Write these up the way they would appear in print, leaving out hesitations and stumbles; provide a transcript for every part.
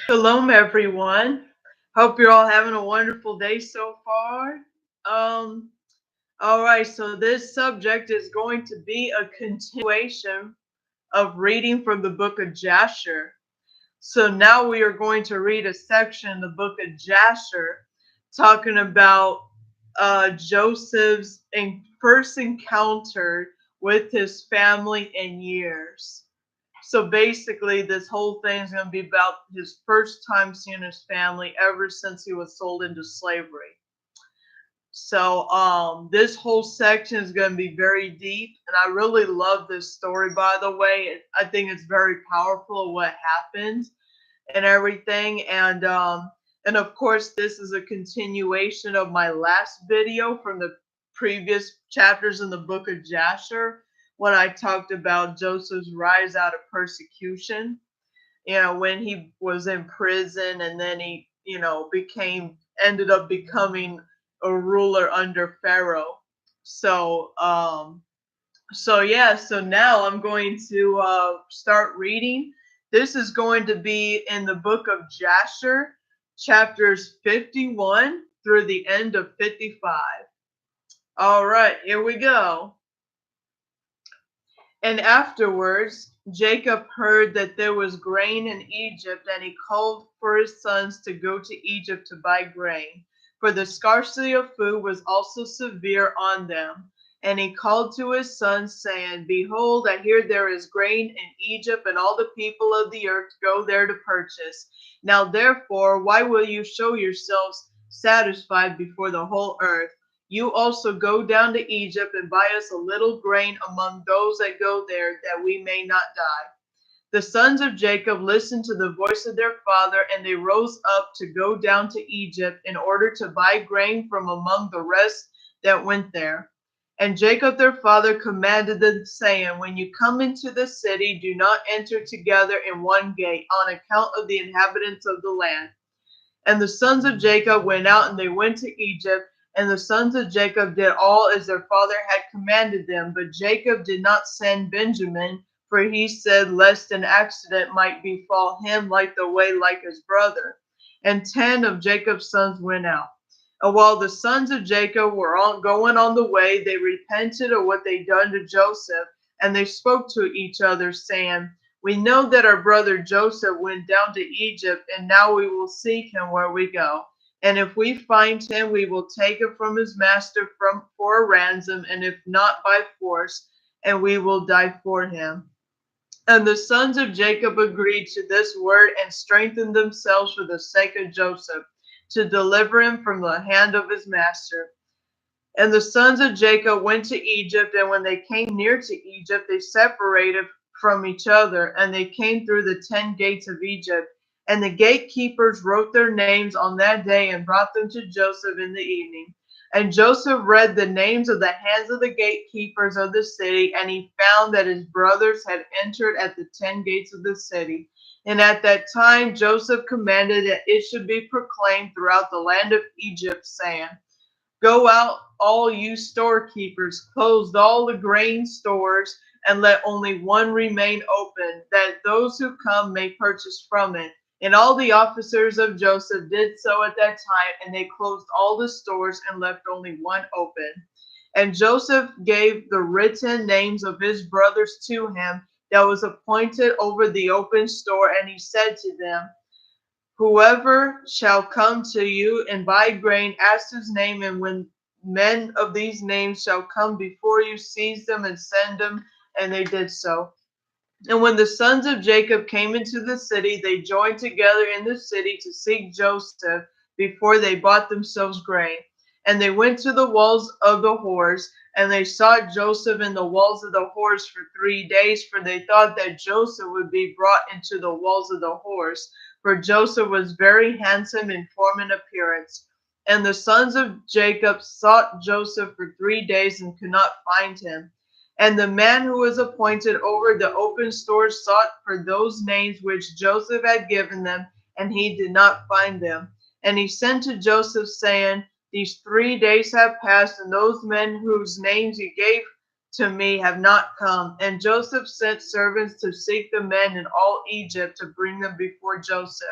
Shalom, everyone. Hope you're all having a wonderful day so far. Um, all right, so this subject is going to be a continuation of reading from the book of Jasher. So now we are going to read a section in the book of Jasher talking about Joseph's first encounter with his family in years. So basically, this whole thing is going to be about his first time seeing his family ever since he was sold into slavery. So this whole section is going to be very deep, and I really love this story. By the way, I think it's very powerful what happened and everything, and of course, this is a continuation of my last video from the previous chapters in the book of Jasher when I talked about Joseph's rise out of persecution. When he was in prison and then he, ended up becoming a ruler under Pharaoh. So, so now I'm going to start reading. This is going to be in the book of Jasher, chapters 51 through the end of 55. All right, here we go. And afterwards, Jacob heard that there was grain in Egypt, and he called for his sons to go to Egypt to buy grain, for the scarcity of food was also severe on them. And he called to his sons, saying, Behold, I hear there is grain in Egypt, and all the people of the earth go there to purchase. Now therefore, why will you show yourselves satisfied before the whole earth? You also go down to Egypt and buy us a little grain among those that go there, that we may not die. The sons of Jacob listened to the voice of their father, and they rose up to go down to Egypt in order to buy grain from among the rest that went there. And Jacob their father commanded them, saying, When you come into the city, do not enter together in one gate, on account of the inhabitants of the land. And the sons of Jacob went out, and they went to Egypt. And the sons of Jacob did all as their father had commanded them. But Jacob did not send Benjamin, for he said, lest an accident might befall him like the way like his brother. And 10 of Jacob's sons went out. And while the sons of Jacob were going on the way, they repented of what they done to Joseph, and they spoke to each other, saying, We know that our brother Joseph went down to Egypt, and now we will seek him where we go. And if we find him, we will take him from his master for a ransom, and if not by force, and we will die for him. And the sons of Jacob agreed to this word and strengthened themselves for the sake of Joseph, to deliver him from the hand of his master. And the sons of Jacob went to Egypt, and when they came near to Egypt, they separated from each other, and they came through the 10 gates of Egypt. And the gatekeepers wrote their names on that day and brought them to Joseph in the evening. And Joseph read the names of the hands of the gatekeepers of the city, and he found that his brothers had entered at the 10 gates of the city. And at that time Joseph commanded that it should be proclaimed throughout the land of Egypt, saying, Go out, all you storekeepers, close all the grain stores, and let only one remain open, that those who come may purchase from it. And all the officers of Joseph did so at that time, and they closed all the stores and left only one open. And Joseph gave the written names of his brothers to him that was appointed over the open store, and he said to them, Whoever shall come to you and buy grain, ask his name, and when men of these names shall come before you, seize them and send them. And they did so. And when the sons of Jacob came into the city, they joined together in the city to seek Joseph before they bought themselves grain. And they went to the walls of the whores, and they sought Joseph in the walls of the whores for 3 days, for they thought that Joseph would be brought into the walls of the whores, for Joseph was very handsome in form and appearance. And the sons of Jacob sought Joseph for 3 days and could not find him. And the man who was appointed over the open stores sought for those names which Joseph had given them, and he did not find them. And he sent to Joseph, saying, These 3 days have passed, and those men whose names you gave to me have not come. And Joseph sent servants to seek the men in all Egypt to bring them before Joseph.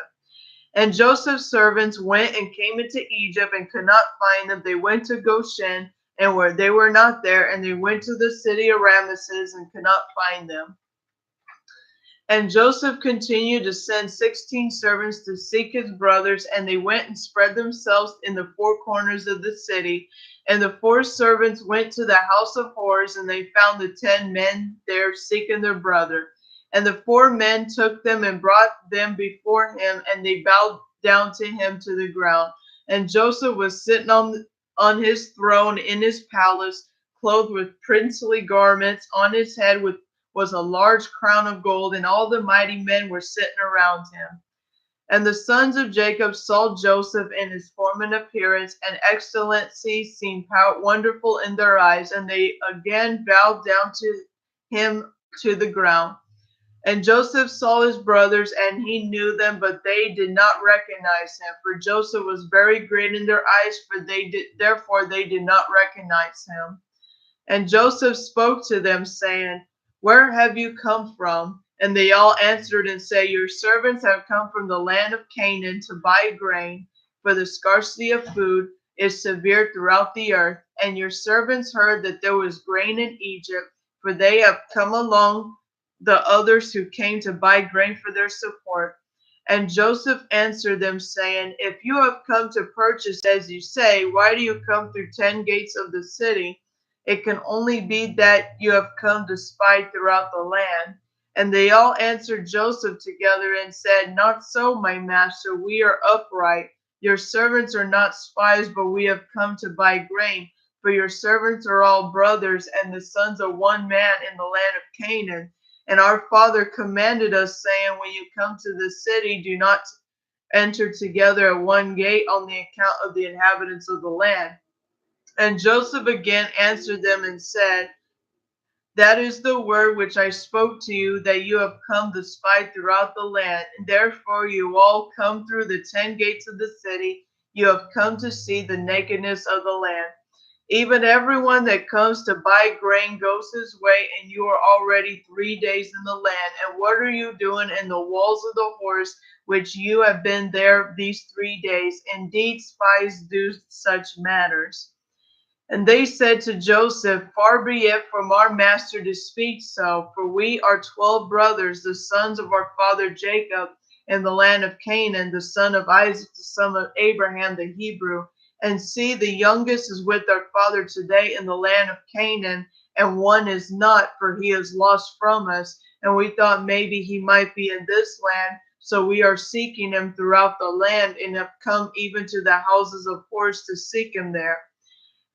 And Joseph's servants went and came into Egypt and could not find them. They went to Goshen, and where they were not there, and they went to the city of Ramesses and could not find them. And Joseph continued to send 16 servants to seek his brothers, and they went and spread themselves in the four corners of the city. And the four servants went to the house of Horus, and they found the 10 men there seeking their brother. And the four men took them and brought them before him, and they bowed down to him to the ground. And Joseph was sitting on his throne in his palace, clothed with princely garments. On his head was a large crown of gold, and all the mighty men were sitting around him. And the sons of Jacob saw Joseph in his form and appearance and excellency seemed wonderful in their eyes, and they again bowed down to him to the ground. And Joseph saw his brothers, and he knew them, but they did not recognize him, for Joseph was very great in their eyes, therefore they did not recognize him. And Joseph spoke to them, saying, Where have you come from? And they all answered and said, Your servants have come from the land of Canaan to buy grain, for the scarcity of food is severe throughout the earth. And your servants heard that there was grain in Egypt, for they have come along the others who came to buy grain for their support. And Joseph answered them, saying, If you have come to purchase as you say, why do you come through 10 gates of the city? It can only be that you have come to spy throughout the land. And they all answered Joseph together and said, Not so, my master, we are upright. Your servants are not spies, but we have come to buy grain. For your servants are all brothers and the sons of one man in the land of Canaan. And our father commanded us, saying, When you come to the city, do not enter together at one gate on the account of the inhabitants of the land. And Joseph again answered them and said, That is the word which I spoke to you, that you have come to spy throughout the land. And therefore you all come through the 10 gates of the city. You have come to see the nakedness of the land. Even everyone that comes to buy grain goes his way, and you are already 3 days in the land. And what are you doing in the walls of the horse, which you have been there these 3 days? Indeed, spies do such matters. And they said to Joseph, Far be it from our master to speak so, for we are 12 brothers, the sons of our father Jacob, in the land of Canaan, the son of Isaac, the son of Abraham the Hebrew. And see, the youngest is with our father today in the land of Canaan, and one is not, for he is lost from us. And we thought maybe he might be in this land, so we are seeking him throughout the land, and have come even to the houses of Horus to seek him there.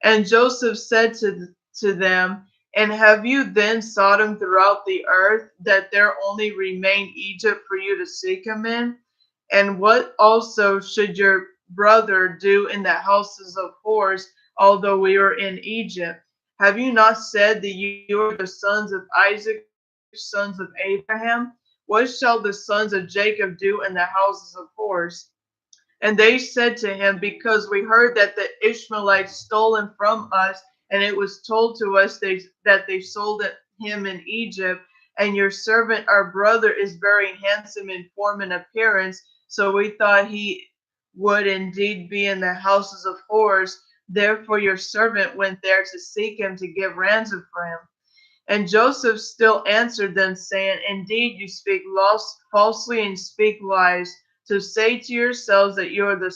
And Joseph said to them, And have you then sought him throughout the earth, that there only remained Egypt for you to seek him in? And what also should your brother do in the houses of Horus, although we are in Egypt? Have you not said that you are the sons of Isaac, sons of Abraham? What shall the sons of Jacob do in the houses of Horus? And they said to him, Because we heard that the Ishmaelites stole him from us, and it was told to us that they sold him in Egypt. And your servant, our brother, is very handsome in form and appearance. So we thought he would indeed be in the houses of Horus. Therefore your servant went there to seek him to give ransom for him. And Joseph still answered them, saying, Indeed, you speak falsely and speak lies, to say to yourselves that you are the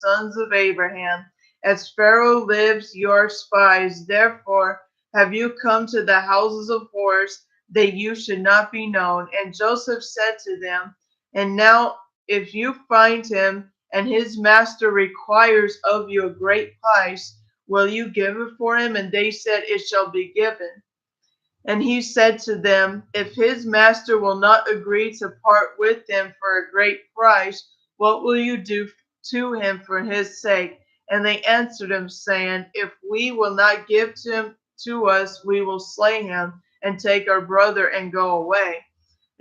sons of Abraham. As Pharaoh lives, you are spies. Therefore have you come to the houses of Horus, that you should not be known. And Joseph said to them, And now if you find him, and his master requires of you a great price, will you give it for him? And they said, It shall be given. And he said to them, If his master will not agree to part with him for a great price, what will you do to him for his sake? And they answered him, saying, If we will not give him to us, we will slay him and take our brother and go away.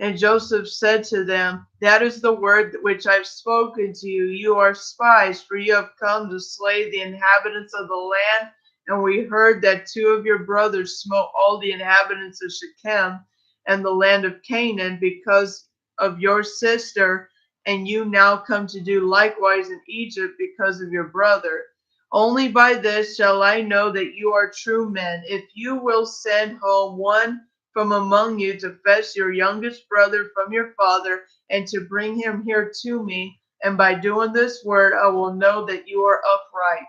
And Joseph said to them, That is the word which I've spoken to you. You are spies, for you have come to slay the inhabitants of the land. And we heard that 2 of your brothers smote all the inhabitants of Shechem and the land of Canaan because of your sister. and you now come to do likewise in Egypt because of your brother. Only by this shall I know that you are true men, if you will send home one from among you to fetch your youngest brother from your father, and to bring him here to me. And by doing this word, I will know that you are upright.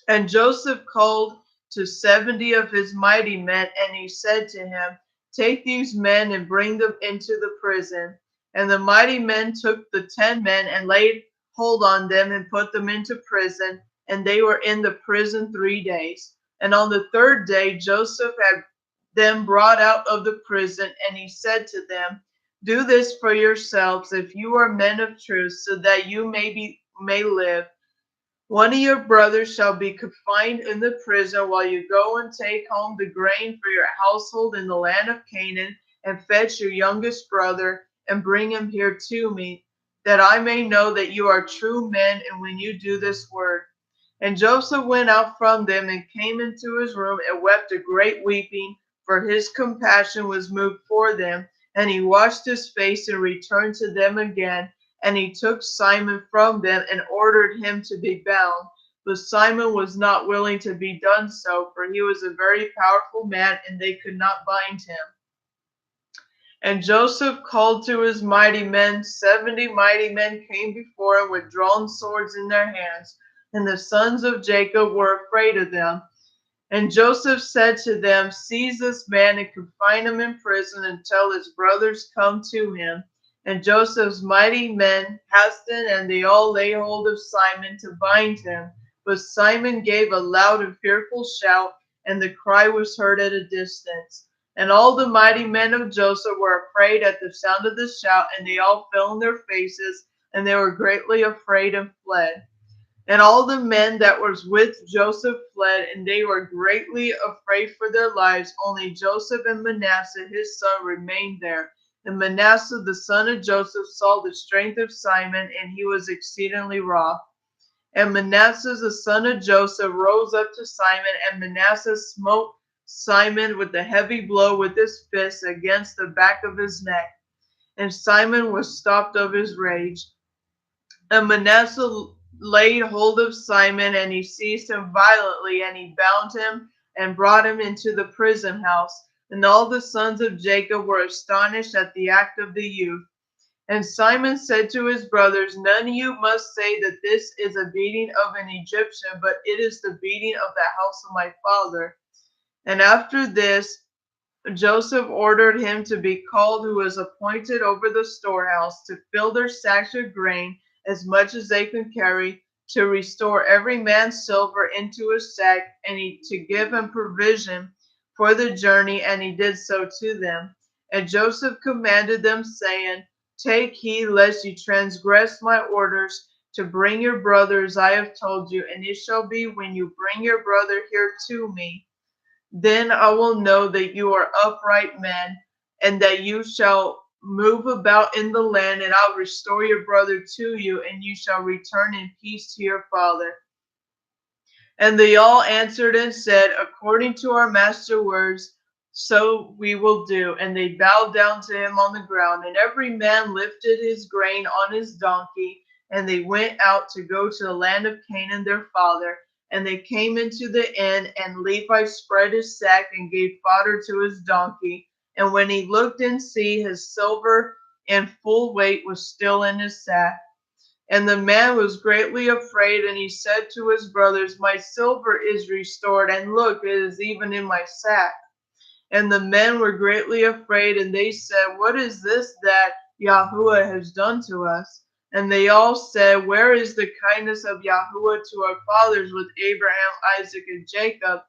And Joseph called to 70 of his mighty men, and he said to him, take these men and bring them into the prison. And the mighty men took the 10 men and laid hold on them and put them into prison. And they were in the prison 3 days. And on the third day, Joseph had them brought out of the prison, and he said to them, do this for yourselves, if you are men of truth, so that you may live. One of your brothers shall be confined in the prison while you go and take home the grain for your household in the land of Canaan, and fetch your youngest brother and bring him here to me, that I may know that you are true men, and when you do this word. And Joseph went out from them and came into his room and wept a great weeping, for his compassion was moved for them. And he washed his face and returned to them again. And he took Simon from them and ordered him to be bound. But Simon was not willing to be done so, for he was a very powerful man, and they could not bind him. And Joseph called to his mighty men. 70 mighty men came before him with drawn swords in their hands. And the sons of Jacob were afraid of them. And Joseph said to them, seize this man and confine him in prison until his brothers come to him. And Joseph's mighty men hastened, and they all laid hold of Simon to bind him. But Simon gave a loud and fearful shout, and the cry was heard at a distance. And all the mighty men of Joseph were afraid at the sound of the shout, and they all fell on their faces, and they were greatly afraid and fled. And all the men that was with Joseph fled, and they were greatly afraid for their lives. Only Joseph and Manasseh his son remained there. And Manasseh the son of Joseph saw the strength of Simon, and he was exceedingly wroth. And Manasseh the son of Joseph rose up to Simon, and Manasseh smote Simon with a heavy blow with his fist against the back of his neck. And Simon was stopped of his rage. And Manasseh laid hold of Simon, and he seized him violently, and he bound him and brought him into the prison house. And all the sons of Jacob were astonished at the act of the youth. And Simon said to his brothers, none of you must say that this is a beating of an Egyptian, but it is the beating of the house of my father. And after this, Joseph ordered him to be called, who was appointed over the storehouse, to fill their sacks with grain, as much as they could carry, to restore every man's silver into his sack, and to give him provision for the journey, and he did so to them. And Joseph commanded them, saying, take heed lest you transgress my orders, to bring your brother as I have told you. And it shall be, when you bring your brother here to me, then I will know that you are upright men, and that you shall move about in the land, and I'll restore your brother to you, and you shall return in peace to your father. And they all answered and said, according to our master's words, so we will do. And they bowed down to him on the ground, and every man lifted his grain on his donkey, and they went out to go to the land of Canaan their father. And they came into the inn, and Levi spread his sack and gave fodder to his donkey. And when he looked and see, his silver in full weight was still in his sack. And the man was greatly afraid, and he said to his brothers, my silver is restored, and look, it is even in my sack. And the men were greatly afraid, and they said, what is this that Yahuwah has done to us? And they all said, where is the kindness of Yahuwah to our fathers with Abraham, Isaac, and Jacob,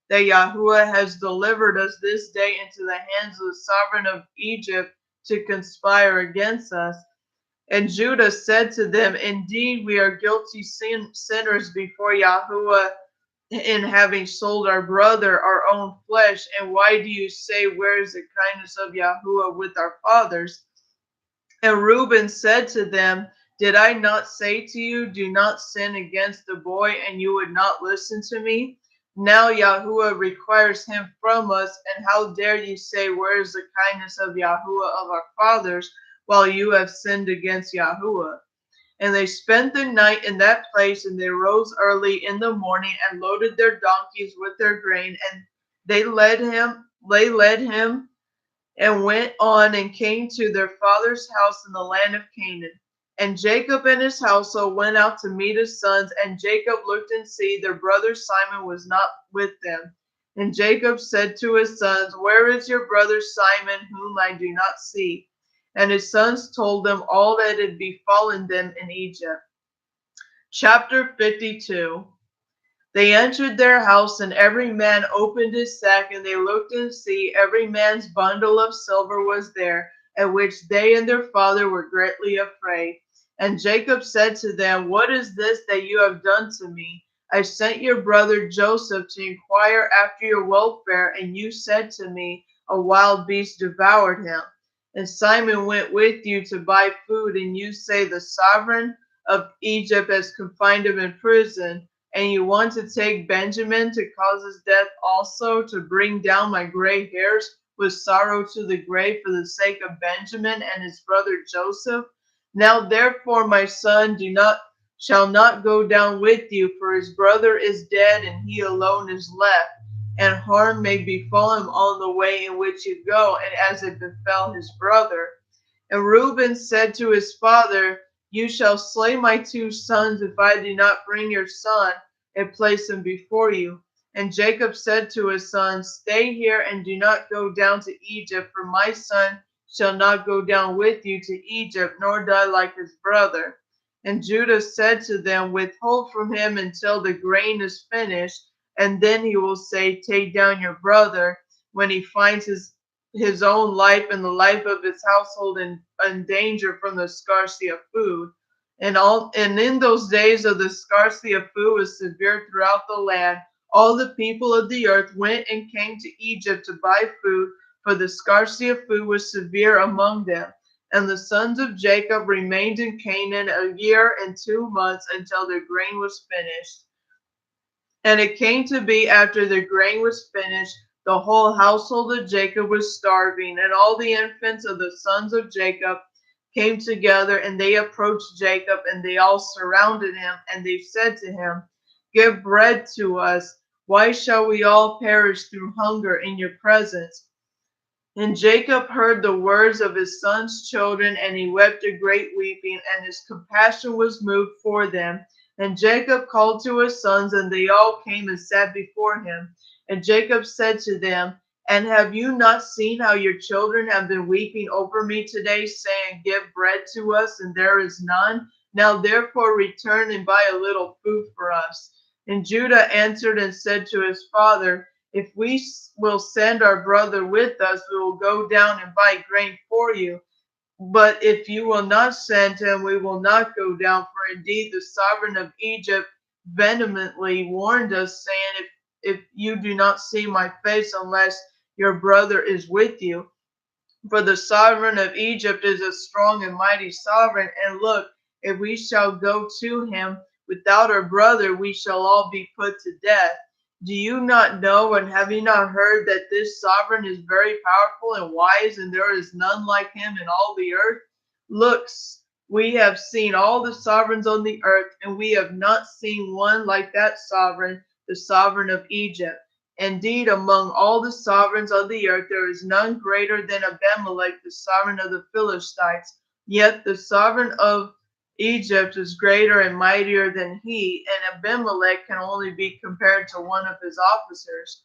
that Yahuwah has delivered us this day into the hands of the sovereign of Egypt to conspire against us? And Judah said to them, indeed, we are guilty sinners before Yahuwah in having sold our brother, our own flesh. And why do you say, where is the kindness of Yahuwah with our fathers? And Reuben said to them, did I not say to you, do not sin against the boy, and you would not listen to me? Now Yahuwah requires him from us, and how dare you say, where is the kindness of Yahuwah of our fathers? while you have sinned against Yahuwah. And they spent the night in that place, and they rose early in the morning and loaded their donkeys with their grain, and they led him and went on and came to their father's house in the land of Canaan. And Jacob and his household went out to meet his sons, and Jacob looked and see their brother Simon was not with them. And Jacob said to his sons, "Where is your brother Simon, whom I do not see?" And his sons told them all that had befallen them in Egypt. Chapter 52. They entered their house, and every man opened his sack, and they looked and see every man's bundle of silver was there, at which they and their father were greatly afraid. And Jacob said to them, "What is this that you have done to me? I sent your brother Joseph to inquire after your welfare, and you said to me, 'A wild beast devoured him.' And Simon went with you to buy food, and you say, 'The sovereign of Egypt has confined him in prison.' And you want to take Benjamin to cause his death also, to bring down my gray hairs with sorrow to the grave for the sake of Benjamin and his brother Joseph? Now therefore, my son, shall not go down with you, for his brother is dead, and he alone is left, and harm may befall him on the way in which you go, and as it befell his brother." And Reuben said to his father, "You shall slay my two sons if I do not bring your son and place him before you." And Jacob said to his sons, "Stay here and do not go down to Egypt, for my son shall not go down with you to Egypt, nor die like his brother." And Judah said to them, "Withhold from him until the grain is finished, and then he will say, 'Take down your brother,' when he finds his own life and the life of his household in danger from the scarcity of food." And in those days of the scarcity of food was severe throughout the land, all the people of the earth went and came to Egypt to buy food, for the scarcity of food was severe among them. And the sons of Jacob remained in Canaan a year and 2 months until their grain was finished. And it came to be after the grain was finished, the whole household of Jacob was starving, and all the infants of the sons of Jacob came together, and they approached Jacob, and they all surrounded him, and they said to him, "Give bread to us. Why shall we all perish through hunger in your presence?" And Jacob heard the words of his son's children, and he wept a great weeping, and his compassion was moved for them. And Jacob called to his sons, and they all came and sat before him. And Jacob said to them, "And have you not seen how your children have been weeping over me today, saying, 'Give bread to us,' and there is none? Now therefore return and buy a little food for us." And Judah answered and said to his father, "If we will send our brother with us, we will go down and buy grain for you. But if you will not send him, we will not go down. For indeed the sovereign of Egypt vehemently warned us, saying, if you do not see my face unless your brother is with you. For the sovereign of Egypt is a strong and mighty sovereign. And look, if we shall go to him without our brother, we shall all be put to death. Do you not know, and have you not heard, that this sovereign is very powerful and wise, and there is none like him in all the earth? Look, we have seen all the sovereigns on the earth, and we have not seen one like that sovereign, the sovereign of Egypt. Indeed, among all the sovereigns of the earth, there is none greater than Abimelech, the sovereign of the Philistines. Yet the sovereign of Egypt is greater and mightier than he, and Abimelech can only be compared to one of his officers.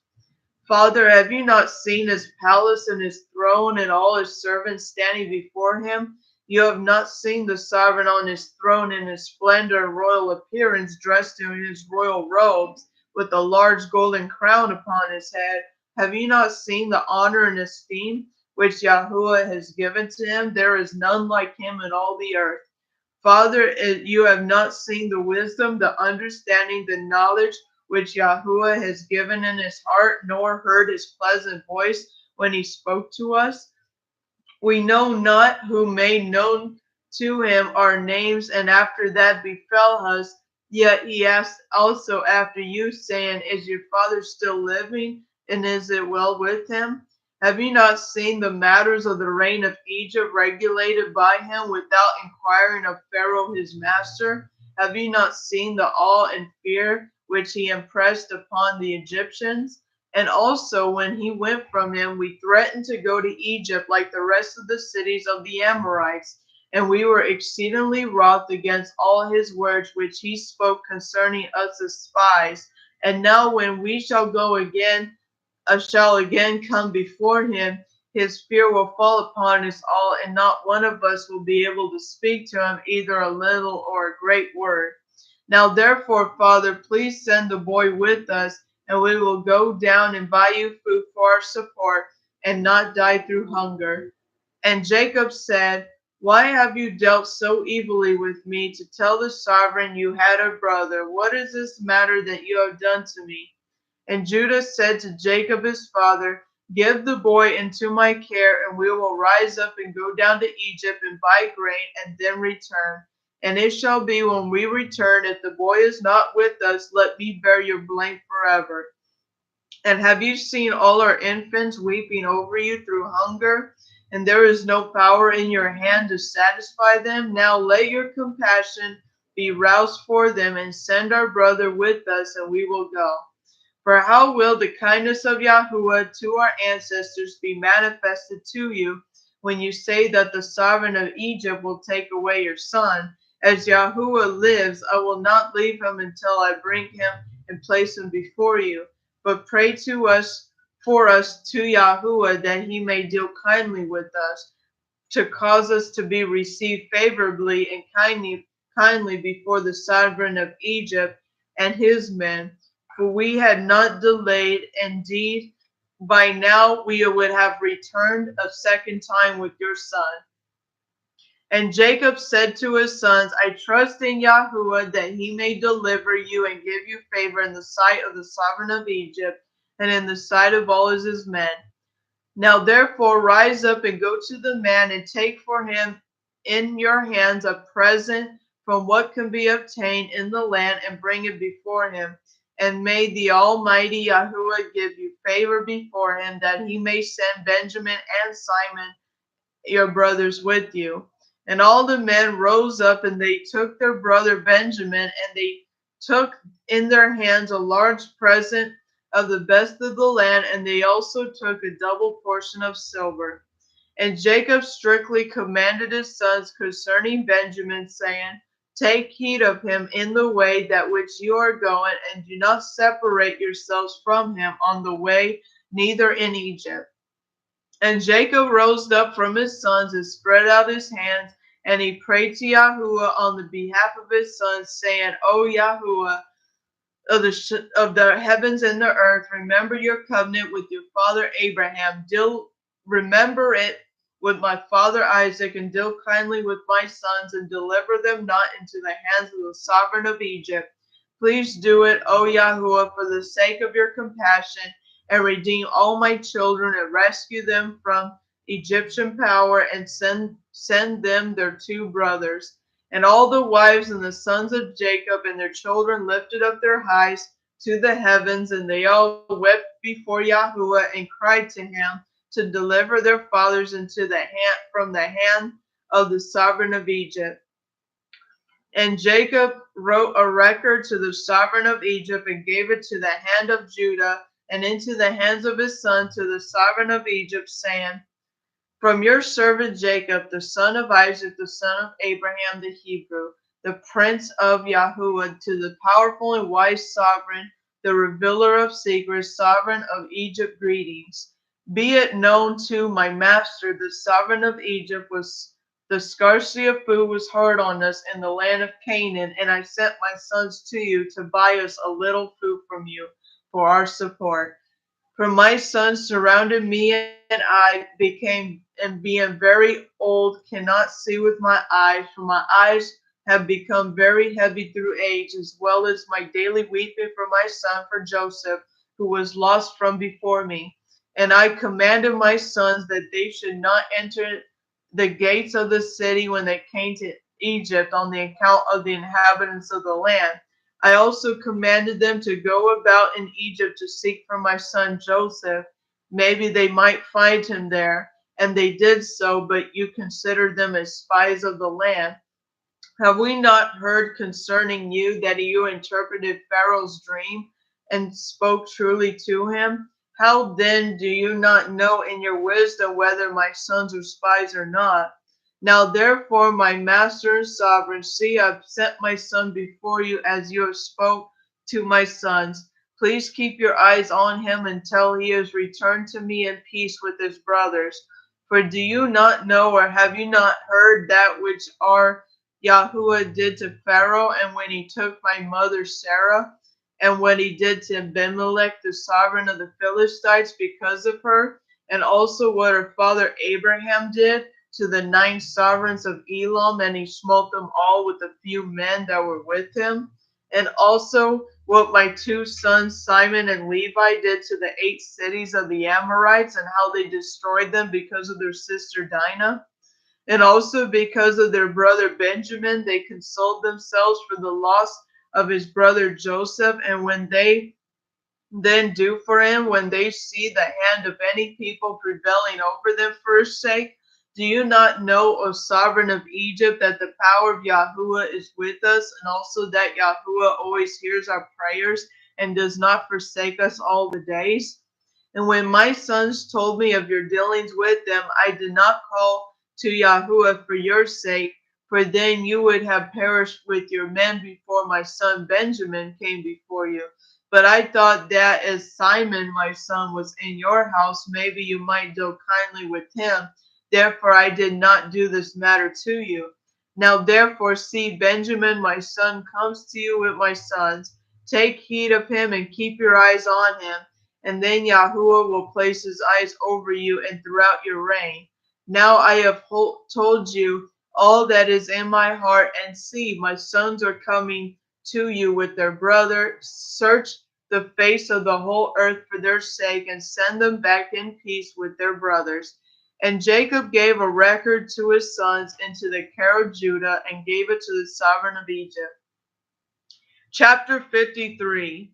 Father, have you not seen his palace and his throne and all his servants standing before him? You have not seen the sovereign on his throne in his splendor and royal appearance, dressed in his royal robes, with a large golden crown upon his head. Have you not seen the honor and esteem which Yahuwah has given to him? There is none like him in all the earth. Father, you have not seen the wisdom, the understanding, the knowledge which Yahuwah has given in his heart, nor heard his pleasant voice when he spoke to us. We know not who made known to him our names, and after that befell us. Yet he asked also after you, saying, Is your father still living, and is it well with him? Have you not seen the matters of the reign of Egypt regulated by him without inquiring of Pharaoh his master? Have you not seen the awe and fear which he impressed upon the Egyptians? And also, when he went from him, we threatened to go to Egypt like the rest of the cities of the Amorites. And we were exceedingly wroth against all his words which he spoke concerning us as spies. And now, when we shall again come before him, his fear will fall upon us all, and not one of us will be able to speak to him either a little or a great word. Now therefore, Father, please send the boy with us, and we will go down and buy you food for our support, and not die through hunger. And Jacob said, Why have you dealt so evilly with me to tell the sovereign you had a brother? What is this matter that you have done to me? And Judah said to Jacob his father, Give the boy into my care, and we will rise up and go down to Egypt and buy grain, and then return. And it shall be when we return, if the boy is not with us, let me bear your blame forever. And have you seen all our infants weeping over you through hunger? And there is no power in your hand to satisfy them? Now let your compassion be roused for them, and send our brother with us, and we will go. For how will the kindness of Yahuwah to our ancestors be manifested to you when you say that the sovereign of Egypt will take away your son? As Yahuwah lives, I will not leave him until I bring him and place him before you. But pray to us for us to Yahuwah that he may deal kindly with us, to cause us to be received favorably and kindly before the sovereign of Egypt and his men. For we had not delayed, indeed, by now we would have returned a second time with your son. And Jacob said to his sons, I trust in Yahuwah that he may deliver you and give you favor in the sight of the sovereign of Egypt and in the sight of all his men. Now therefore rise up and go to the man, and take for him in your hands a present from what can be obtained in the land, and bring it before him. And may the Almighty Yahuwah give you favor before him, that he may send Benjamin and Simon your brothers with you. And all the men rose up, and they took their brother Benjamin, and they took in their hands a large present of the best of the land, and they also took a double portion of silver. And Jacob strictly commanded his sons concerning Benjamin, saying, Take heed of him in the way that which you are going, and do not separate yourselves from him on the way, neither in Egypt. And Jacob rose up from his sons and spread out his hands, and he prayed to Yahuwah on the behalf of his sons, saying, O Yahuwah of the heavens and the earth, remember your covenant with your father Abraham. Remember it with my father Isaac, and deal kindly with my sons, and deliver them not into the hands of the sovereign of Egypt. Please do it, O Yahuwah, for the sake of your compassion, and redeem all my children, and rescue them from Egyptian power, and send them their two brothers. And all the wives and the sons of Jacob and their children lifted up their eyes to the heavens, and they all wept before Yahuwah, and cried to him to deliver their fathers from the hand of the sovereign of Egypt. And Jacob wrote a record to the sovereign of Egypt, and gave it to the hand of Judah, and into the hands of his son to the sovereign of Egypt, saying, From your servant Jacob, the son of Isaac, the son of Abraham the Hebrew, the prince of Yahuwah, to the powerful and wise sovereign, the revealer of secrets, sovereign of Egypt, greetings. Be it known to my master, the sovereign of Egypt, the scarcity of food was hard on us in the land of Canaan, and I sent my sons to you to buy us a little food from you for our support. For my sons surrounded me, and I being very old, cannot see with my eyes, for my eyes have become very heavy through age, as well as my daily weeping for my son, for Joseph, who was lost from before me. And I commanded my sons that they should not enter the gates of the city when they came to Egypt, on the account of the inhabitants of the land. I also commanded them to go about in Egypt to seek for my son Joseph. maybe they might find him there. And they did so, but you considered them as spies of the land. Have we not heard concerning you that you interpreted Pharaoh's dream and spoke truly to him? How then do you not know in your wisdom whether my sons are spies or not? Now therefore, my master and sovereign, see, I've sent my son before you as you have spoke to my sons. Please keep your eyes on him until he is returned to me in peace with his brothers. For do you not know, or have you not heard that which our Yahuwah did to Pharaoh, and when he took my mother Sarah, and what he did to Abimelech, the sovereign of the Philistines, because of her, and also what her father Abraham did to the 9 sovereigns of Elam, and he smote them all with a few men that were with him, and also what my 2 sons Simon and Levi did to the 8 cities of the Amorites, and how they destroyed them because of their sister Dinah. And also because of their brother Benjamin, they consoled themselves for the loss of his brother Joseph. And when they then do for him, when they see the hand of any people prevailing over them for his sake, do you not know, O sovereign of Egypt, that the power of Yahuwah is with us, and also that Yahuwah always hears our prayers and does not forsake us all the days? And when my sons told me of your dealings with them, I did not call to Yahuwah for your sake, for then you would have perished with your men before my son Benjamin came before you. But I thought that as Simon, my son, was in your house, maybe you might deal kindly with him. Therefore I did not do this matter to you. Now therefore, see, Benjamin, my son, comes to you with my sons. Take heed of him and keep your eyes on him, and then Yahuwah will place his eyes over you and throughout your reign. Now I have told you all that is in my heart, and see, my sons are coming to you with their brother. Search the face of the whole earth for their sake, and send them back in peace with their brothers. And Jacob gave a record to his sons into the care of Judah, and gave it to the sovereign of Egypt. Chapter 53.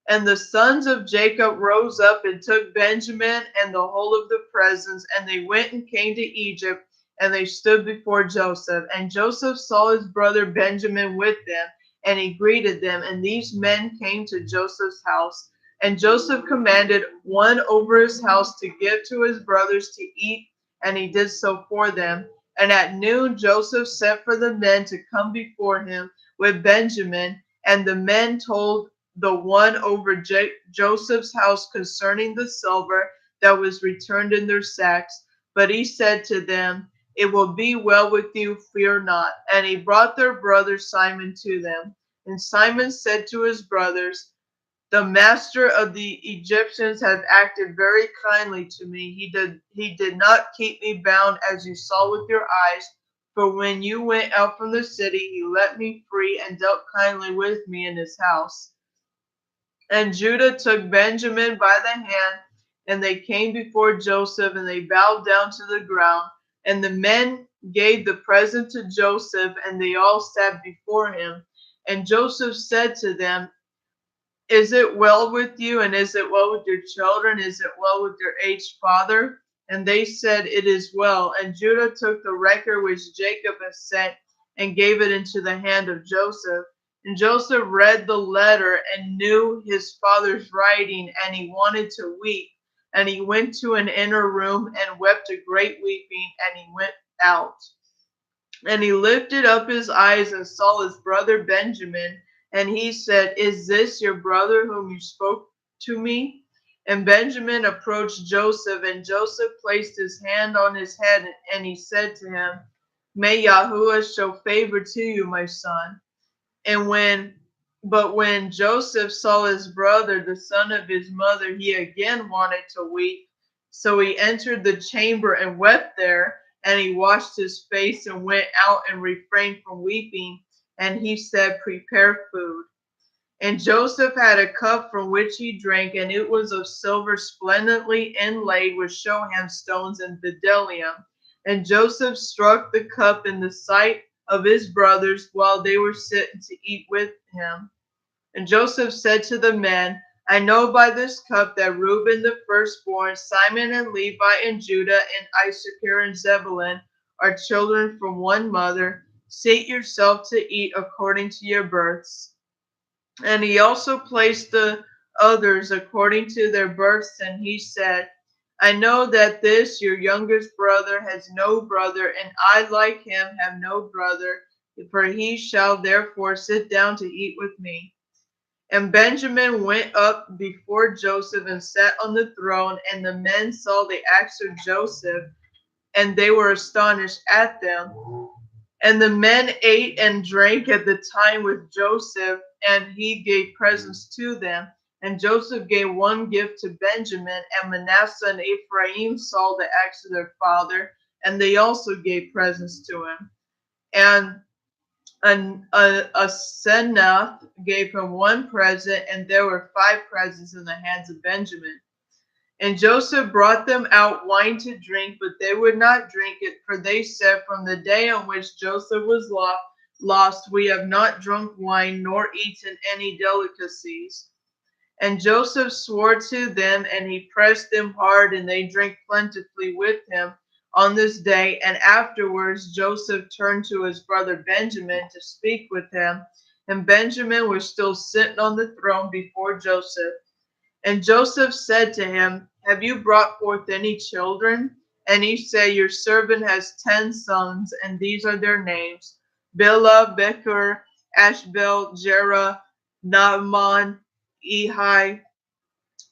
And the sons of Jacob rose up and took Benjamin and the whole of the presents, and they went and came to Egypt, and they stood before Joseph. And Joseph saw his brother Benjamin with them, and he greeted them. And these men came to Joseph's house. And Joseph commanded one over his house to give to his brothers to eat, and he did so for them. And at noon Joseph sent for the men to come before him with Benjamin, and the men told the one over Joseph's house concerning the silver that was returned in their sacks. But he said to them, it will be well with you, fear not. And he brought their brother Simon to them. And Simon said to his brothers, the master of the Egyptians has acted very kindly to me. He did not keep me bound as you saw with your eyes. For when you went out from the city, he let me free and dealt kindly with me in his house. And Judah took Benjamin by the hand, and they came before Joseph, and they bowed down to the ground. And the men gave the present to Joseph, and they all sat before him. And Joseph said to them, is it well with you, and is it well with your children? Is it well with your aged father? And they said, it is well. And Judah took the record which Jacob had sent, and gave it into the hand of Joseph. And Joseph read the letter and knew his father's writing, and he wanted to weep. And he went to an inner room and wept a great weeping, and he went out. And he lifted up his eyes and saw his brother Benjamin, and he said, is this your brother whom you spoke to me? And Benjamin approached Joseph, and Joseph placed his hand on his head, and he said to him, may Yahuwah show favor to you, my son. But when Joseph saw his brother, the son of his mother, he again wanted to weep. So he entered the chamber and wept there, and he washed his face and went out and refrained from weeping. And he said, prepare food. And Joseph had a cup from which he drank, and it was of silver splendidly inlaid with shoham stones and bdellium. And Joseph struck the cup in the sight of his brothers while they were sitting to eat with him. And Joseph said to the men, I know by this cup that Reuben the firstborn, Simon and Levi and Judah and Issachar and Zebulun are children from one mother. Seat yourself to eat according to your births. And he also placed the others according to their births, and he said, I know that this your youngest brother has no brother, and I like him have no brother, for he shall therefore sit down to eat with me. And Benjamin went up before Joseph and sat on the throne, and the men saw the acts of Joseph, and they were astonished at them. And the men ate and drank at the time with Joseph, and he gave presents to them. And Joseph gave one gift to Benjamin, and Manasseh and Ephraim saw the acts of their father, and they also gave presents to him. And Asenath gave him one present, and there were 5 presents in the hands of Benjamin. And Joseph brought them out wine to drink, but they would not drink it, for they said, From the day on which Joseph was lost, we have not drunk wine nor eaten any delicacies. And Joseph swore to them, and he pressed them hard, and they drank plentifully with him on this day. And afterwards Joseph turned to his brother Benjamin to speak with him, and Benjamin was still sitting on the throne before Joseph. And Joseph said to him, Have you brought forth any children? And he said, Your servant has 10 sons, and these are their names: Bilhah, Becher, Ashbel, Jerah, Naaman, Ehi,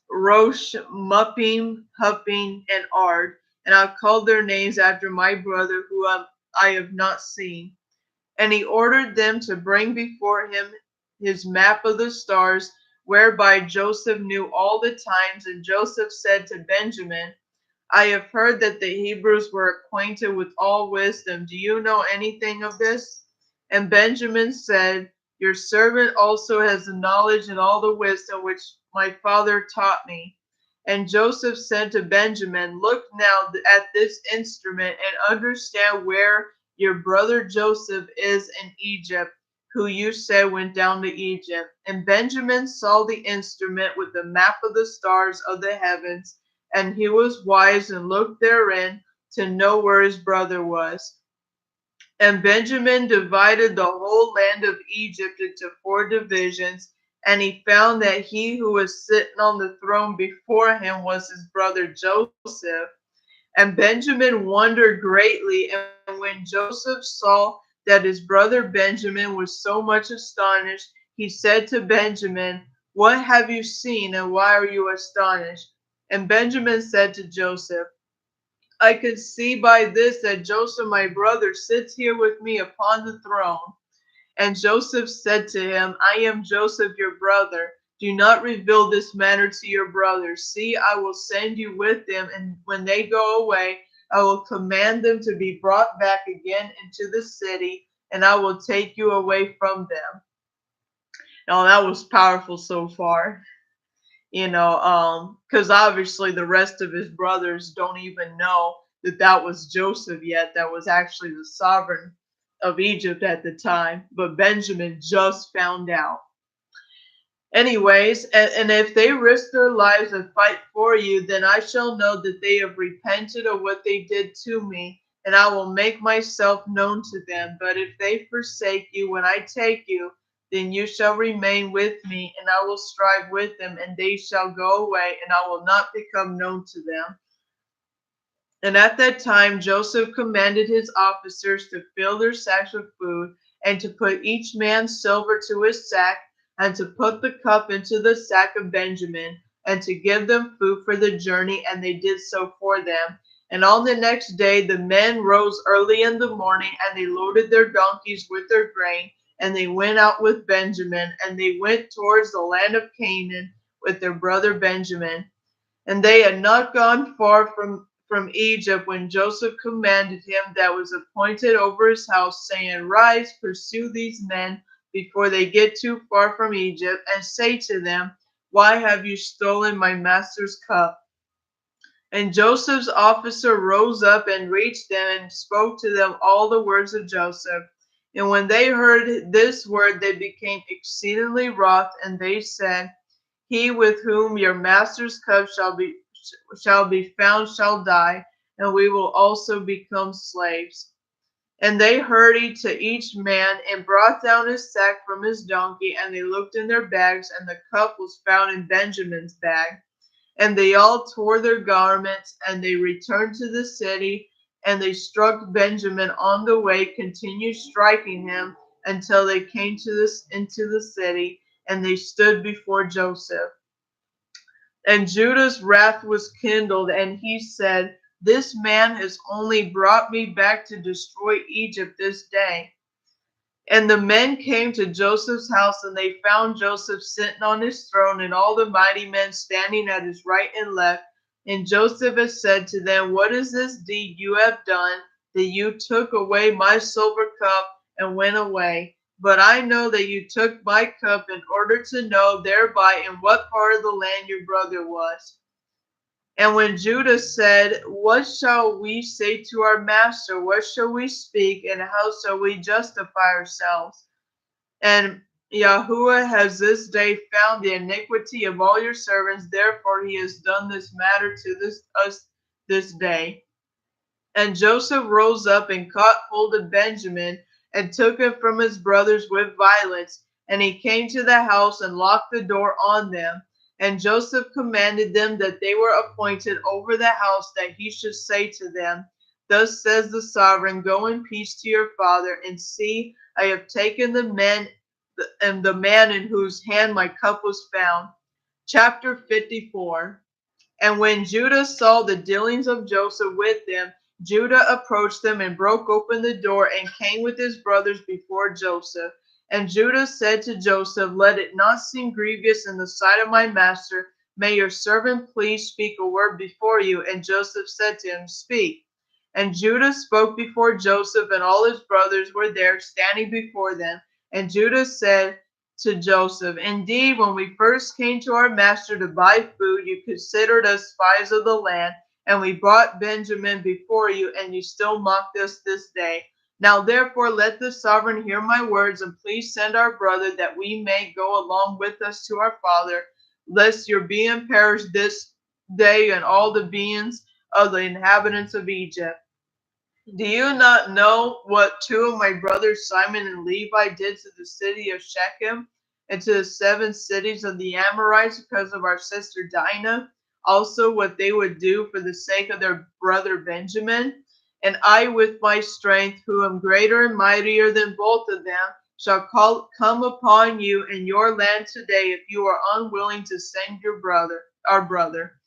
Rosh, Muppim, Huppim, and Ard. And I called their names after my brother, who I have not seen. And he ordered them to bring before him his map of the stars, whereby Joseph knew all the times. And Joseph said to Benjamin, I have heard that the Hebrews were acquainted with all wisdom. Do you know anything of this? And Benjamin said, Your servant also has the knowledge and all the wisdom which my father taught me. And Joseph said to Benjamin, Look now at this instrument and understand where your brother Joseph is in Egypt, who you said went down to Egypt. And Benjamin saw the instrument with the map of the stars of the heavens, and he was wise and looked therein to know where his brother was. And Benjamin divided the whole land of Egypt into 4 divisions, and he found that he who was sitting on the throne before him was his brother Joseph. And Benjamin wondered greatly, and when Joseph saw that his brother Benjamin was so much astonished, he said to Benjamin, What have you seen, and why are you astonished? And Benjamin said to Joseph, I could see by this that Joseph my brother sits here with me upon the throne. And Joseph said to him, I am Joseph your brother. Do not reveal this matter to your brothers. See, I will send you with them, and when they go away, I will command them to be brought back again into the city, and I will take you away from them. Now that was powerful so far, because obviously the rest of his brothers don't even know that that was Joseph yet, that was actually the sovereign of Egypt at the time, but Benjamin just found out. Anyways, and if they risk their lives and fight for you, then I shall know that they have repented of what they did to me, and I will make myself known to them. But if they forsake you when I take you, then you shall remain with me, and I will strive with them, and they shall go away, and I will not become known to them. And at that time Joseph commanded his officers to fill their sacks with food, and to put each man's silver to his sack, and to put the cup into the sack of Benjamin, and to give them food for the journey, and they did so for them. And on the next day the men rose early in the morning, and they loaded their donkeys with their grain, and they went out with Benjamin, and they went towards the land of Canaan with their brother Benjamin. And they had not gone far from Egypt when Joseph commanded him that was appointed over his house, saying, Rise, pursue these men before they get too far from Egypt, and say to them, Why have you stolen my master's cup? And Joseph's officer rose up and reached them and spoke to them all the words of Joseph. And when they heard this word, they became exceedingly wroth, and they said, He with whom your master's cup shall be found shall die, and we will also become slaves. And they hurried to each man and brought down his sack from his donkey, and they looked in their bags, and the cup was found in Benjamin's bag. And they all tore their garments, and they returned to the city, and they struck Benjamin on the way, continued striking him until they came into the city, and they stood before Joseph. And Judah's wrath was kindled, and he said, "This man has only brought me back to destroy Egypt this day." And the men came to Joseph's house, and they found Joseph sitting on his throne, and all the mighty men standing at his right and left. And Joseph had said to them, "What is this deed you have done, that you took away my silver cup and went away? But I know that you took my cup in order to know thereby in what part of the land your brother was." And when Judah said, "What shall we say to our master? What shall we speak? And how shall we justify ourselves? And Yahuwah has this day found the iniquity of all your servants, therefore he has done this matter to us this day." And Joseph rose up and caught hold of Benjamin and took him from his brothers with violence. And he came to the house and locked the door on them. And Joseph commanded them that they were appointed over the house, that he should say to them, "Thus says the sovereign, go in peace to your father, and see, I have taken the men and the man in whose hand my cup was found." Chapter 54. And when Judah saw the dealings of Joseph with them, Judah approached them and broke open the door and came with his brothers before Joseph. And Judah said to Joseph, "Let it not seem grievous in the sight of my master. May your servant please speak a word before you." And Joseph said to him, "Speak." And Judah spoke before Joseph, and all his brothers were there standing before them. And Judah said to Joseph, "Indeed, when we first came to our master to buy food, you considered us spies of the land, and we brought Benjamin before you, and you still mocked us this day. Now therefore let the sovereign hear my words, and please send our brother, that we may go along with us to our father, lest your being perish this day and all the beings of the inhabitants of Egypt. Do you not know what two of my brothers Simon and Levi did to the city of Shechem and to the 7 cities of the Amorites because of our sister Dinah? Also what they would do for the sake of their brother Benjamin? And I with my strength, who am greater and mightier than both of them, shall come upon you in your land today, if you are unwilling to send our brother.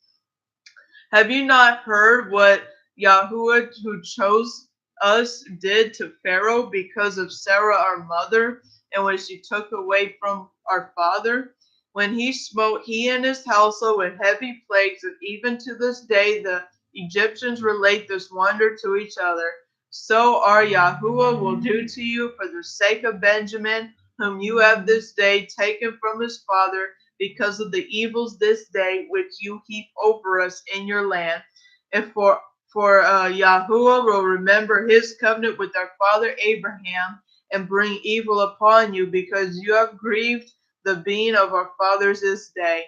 Have you not heard what Yahuwah, who chose us, did to Pharaoh because of Sarah our mother, and when she took away from our father? When he smote he and his household with heavy plagues, and even to this day the Egyptians relate this wonder to each other. So our Yahuwah will do to you for the sake of Benjamin, whom you have this day taken from his father, because of the evils this day which you heap over us in your land. And for Yahuwah will remember his covenant with our father Abraham, and bring evil upon you, because you have grieved the being of our fathers this day.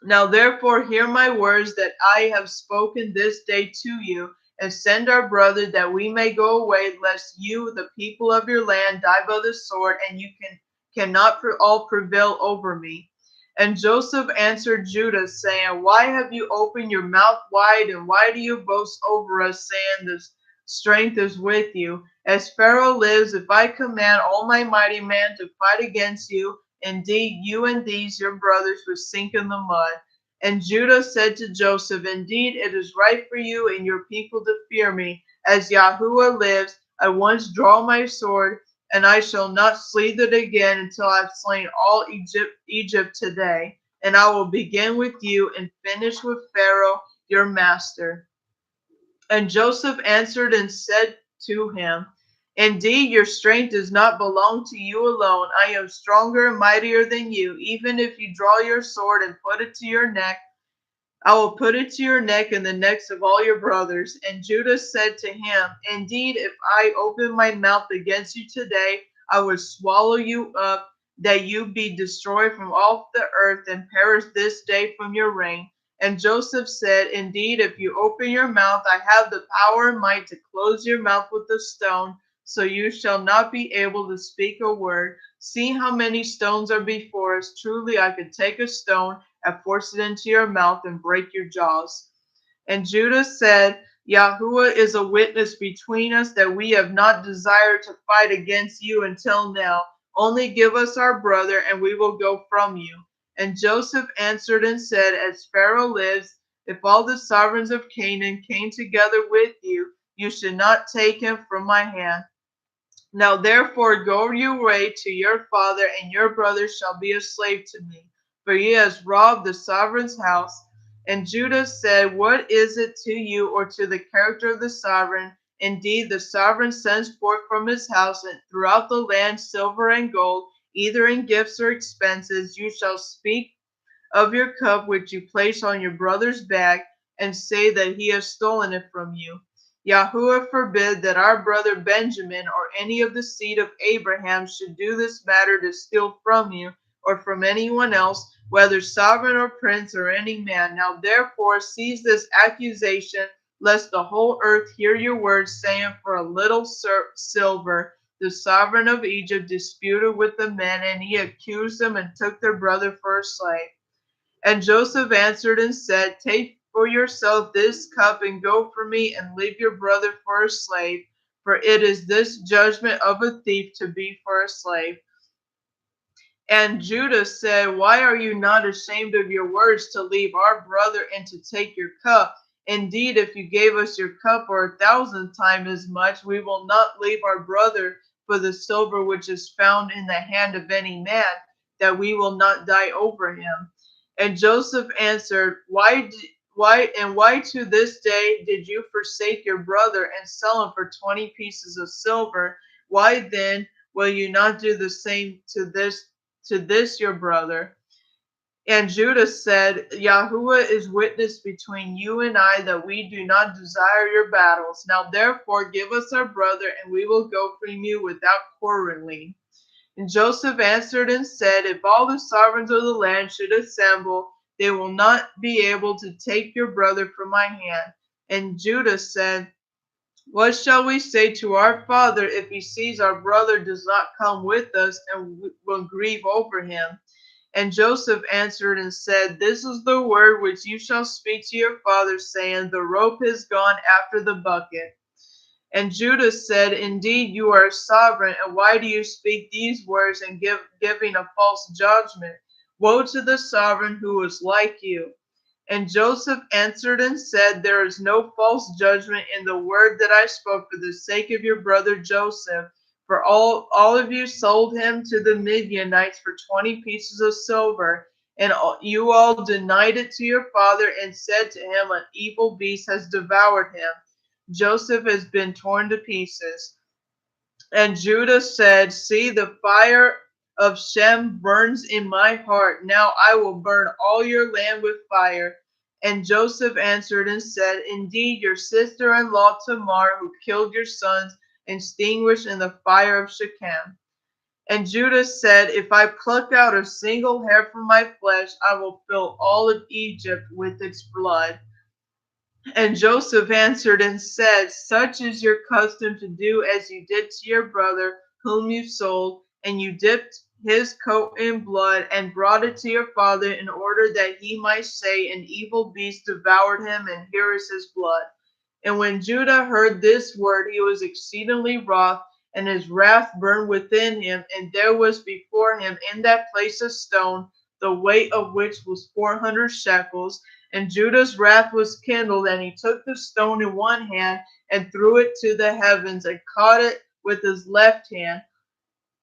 Now therefore hear my words that I have spoken this day to you, and send our brother, that we may go away, lest you, the people of your land, die by the sword, and you cannot all prevail over me. And Joseph answered Judah, saying, "Why have you opened your mouth wide, and why do you boast over us, saying the strength is with you? As Pharaoh lives, if I command all my mighty men to fight against you, indeed you and these your brothers would sink in the mud." And Judah said to Joseph, "Indeed it is right for you and your people to fear me. As Yahuwah lives, I once draw my sword, and I shall not sleep it again until I have slain all Egypt today. And I will begin with you and finish with Pharaoh, your master." And Joseph answered and said to him, "Indeed, your strength does not belong to you alone. I am stronger and mightier than you. Even if you draw your sword and put it to your neck, I will put it to your neck and the necks of all your brothers." And Judah said to him, "Indeed, if I open my mouth against you today, I would swallow you up that you be destroyed from off the earth and perish this day from your reign. And Joseph said, Indeed, if you open your mouth, I have the power and might to close your mouth with a stone, so you shall not be able to speak a word. See how many stones are before us. Truly, I could take a stone and force it into your mouth and break your jaws. And Judah said, Yahuwah is a witness between us that we have not desired to fight against you until now. Only give us our brother, and we will go from you. And Joseph answered and said, As Pharaoh lives, if all the sovereigns of Canaan came together with you, you should not take him from my hand. Now therefore go your way to your father, and your brother shall be a slave to me, for he has robbed the sovereign's house. And Judah said, What is it to you or to the character of the sovereign? Indeed, the sovereign sends forth from his house and throughout the land silver and gold, either in gifts or expenses. You shall speak of your cup which you place on your brother's back, and say that he has stolen it from you. Yahuwah forbid that our brother Benjamin or any of the seed of Abraham should do this matter to steal from you or from anyone else, whether sovereign or prince or any man. Now therefore cease this accusation, lest the whole earth hear your words, saying, For a little silver the sovereign of Egypt disputed with the men, and he accused them and took their brother for a slave. And Joseph answered and said, Take for yourself this cup and go from me, and leave your brother for a slave, for it is this judgment of a thief to be for a slave. And Judah said, Why are you not ashamed of your words to leave our brother and to take your cup? Indeed, if you gave us your cup or 1,000 times as much, we will not leave our brother for the silver which is found in the hand of any man, that we will not die over him. And Joseph answered, why to this day did you forsake your brother and sell him for 20 pieces of silver? Why then will you not do the same to this your brother? And Judah said, Yahuwah is witness between you and I that we do not desire your battles. Now therefore give us our brother, and we will go from you without quarreling. And Joseph answered and said, If all the sovereigns of the land should assemble, they will not be able to take your brother from my hand. And Judah said, What shall we say to our father if he sees our brother does not come with us, and will grieve over him? And Joseph answered and said, This is the word which you shall speak to your father, saying, The rope is gone after the bucket. And Judah said, Indeed, you are sovereign, and why do you speak these words and giving a false judgment? Woe to the sovereign who is like you. And Joseph answered and said, There is no false judgment in the word that I spoke for the sake of your brother Joseph. For all of you sold him to the Midianites for 20 pieces of silver, and you all denied it to your father and said to him, An evil beast has devoured him. Joseph has been torn to pieces. And Judah said, See, the fire of Shem burns in my heart. Now I will burn all your land with fire. And Joseph answered and said, Indeed, your sister-in-law Tamar, who killed your sons, extinguished in the fire of Shechem. And Judah said, If I pluck out a single hair from my flesh, I will fill all of Egypt with its blood. And Joseph answered and said, Such is your custom to do as you did to your brother, whom you sold, and you dipped his coat in blood and brought it to your father in order that he might say, An evil beast devoured him, and here is his blood. And when Judah heard this word, he was exceedingly wroth, and his wrath burned within him. And there was before him in that place a stone, the weight of which was 400 shekels. And Judah's wrath was kindled, and he took the stone in one hand and threw it to the heavens, and caught it with his left hand.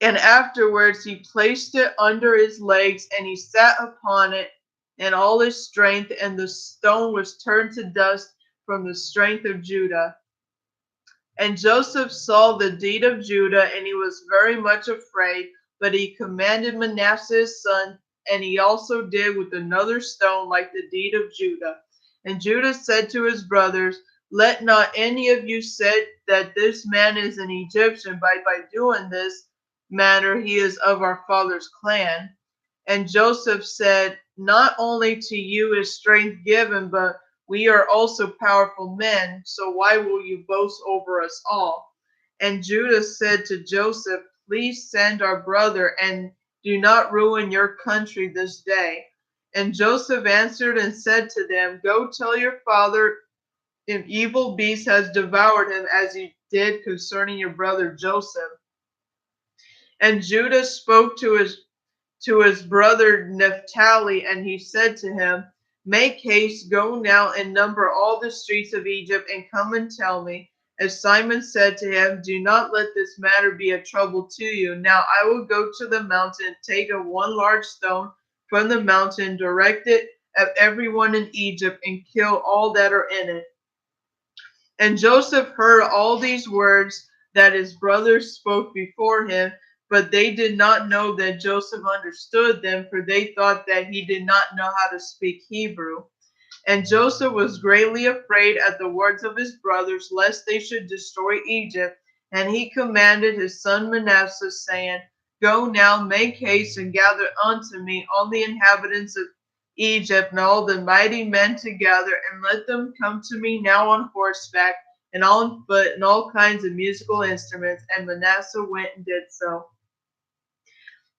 And afterwards he placed it under his legs, and he sat upon it in all his strength, and the stone was turned to dust from the strength of Judah. And Joseph saw the deed of Judah, and he was very much afraid, but he commanded Manasseh his son, and he also did with another stone like the deed of Judah. And Judah said to his brothers, Let not any of you say that this man is an Egyptian by doing this, manner, he is of our father's clan. And Joseph said, not only to you is strength given, but we are also powerful men, so why will you boast over us all? And Judah said to Joseph, please send our brother, and do not ruin your country this day. And Joseph answered and said to them, go tell your father, if evil beast has devoured him as he did concerning your brother Joseph. And Judah spoke to his brother Naphtali, and he said to him, make haste, go now and number all the streets of Egypt, and come and tell me. As Simon said to him, do not let this matter be a trouble to you. Now I will go to the mountain, take a one large stone from the mountain, direct it at everyone in Egypt, and kill all that are in it. And Joseph heard all these words that his brothers spoke before him, but they did not know that Joseph understood them, for they thought that he did not know how to speak Hebrew. And Joseph was greatly afraid at the words of his brothers, lest they should destroy Egypt. And he commanded his son Manasseh, saying, go now, make haste, and gather unto me all the inhabitants of Egypt and all the mighty men together, and let them come to me now on horseback and on foot and all kinds of musical instruments. And Manasseh went and did so.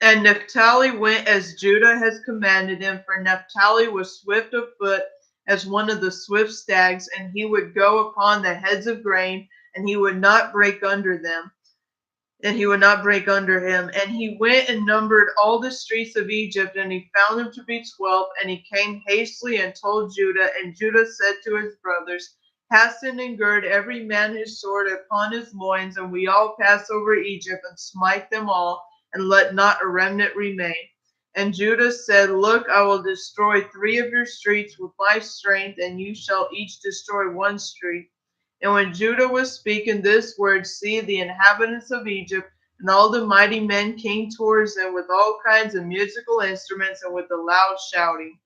And Naphtali went as Judah has commanded him, for Naphtali was swift of foot as one of the swift stags, and he would go upon the heads of grain, and he would not break under them. And he would not break under him. And he went and numbered all the streets of Egypt, and he found them to be 12. And he came hastily and told Judah. And Judah said to his brothers, hasten and gird every man his sword upon his loins, and we all pass over Egypt and smite them all, and let not a remnant remain. And Judah said, look, I will destroy 3 of your streets with my strength, and you shall each destroy 1 street. And when Judah was speaking this word, see, the inhabitants of Egypt and all the mighty men came towards them with all kinds of musical instruments and with a loud shouting.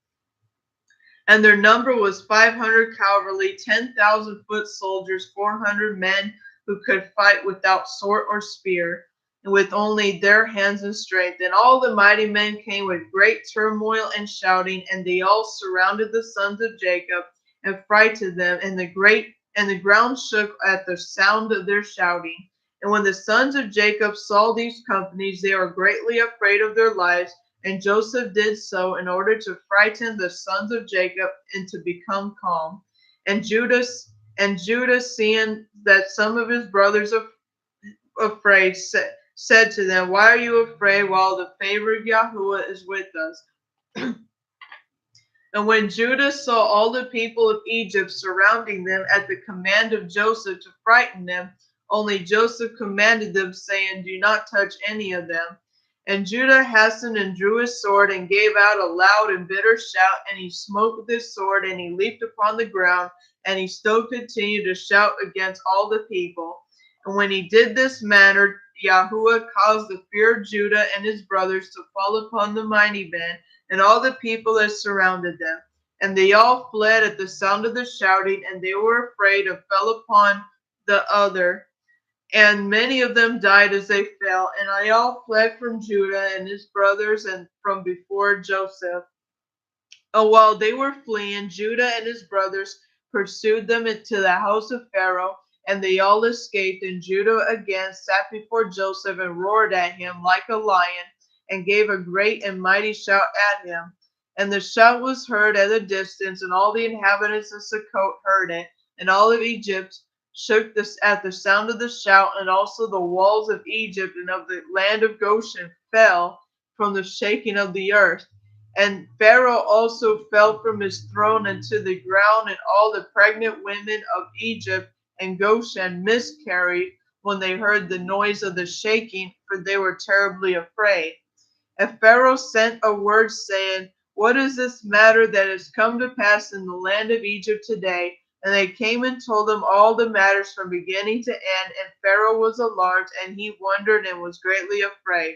And their number was 500 cavalry, 10,000 foot soldiers, 400 men who could fight without sword or spear, and with only their hands and strength. And all the mighty men came with great turmoil and shouting, and they all surrounded the sons of Jacob and frightened them, and the ground shook at the sound of their shouting. And when the sons of Jacob saw these companies, they were greatly afraid of their lives. And Joseph did so in order to frighten the sons of Jacob and to become calm. And Judah, seeing that some of his brothers afraid, said to them, why are you afraid while the favor of Yahuwah is with us? And when Judah saw all the people of Egypt surrounding them at the command of Joseph to frighten them, only Joseph commanded them, saying, do not touch any of them. And Judah hastened and drew his sword and gave out a loud and bitter shout, and he smote with his sword, and he leaped upon the ground, and he still continued to shout against all the people. And when he did this manner, Yahuwah caused the fear of Judah and his brothers to fall upon the mighty men and all the people that surrounded them. And they all fled at the sound of the shouting, and they were afraid and fell upon the other. And many of them died as they fell. And they all fled from Judah and his brothers and from before Joseph. And while they were fleeing, Judah and his brothers pursued them into the house of Pharaoh, and they all escaped. And Judah again sat before Joseph and roared at him like a lion, and gave a great and mighty shout at him. And the shout was heard at a distance, and all the inhabitants of Succoth heard it, and all of Egypt shook at the sound of the shout, and also the walls of Egypt and of the land of Goshen fell from the shaking of the earth. And Pharaoh also fell from his throne into the ground, and all the pregnant women of Egypt and Goshen miscarried when they heard the noise of the shaking, for they were terribly afraid. And Pharaoh sent a word, saying, what is this matter that has come to pass in the land of Egypt today? And they came and told him all the matters from beginning to end. And Pharaoh was alarmed, and he wondered and was greatly afraid.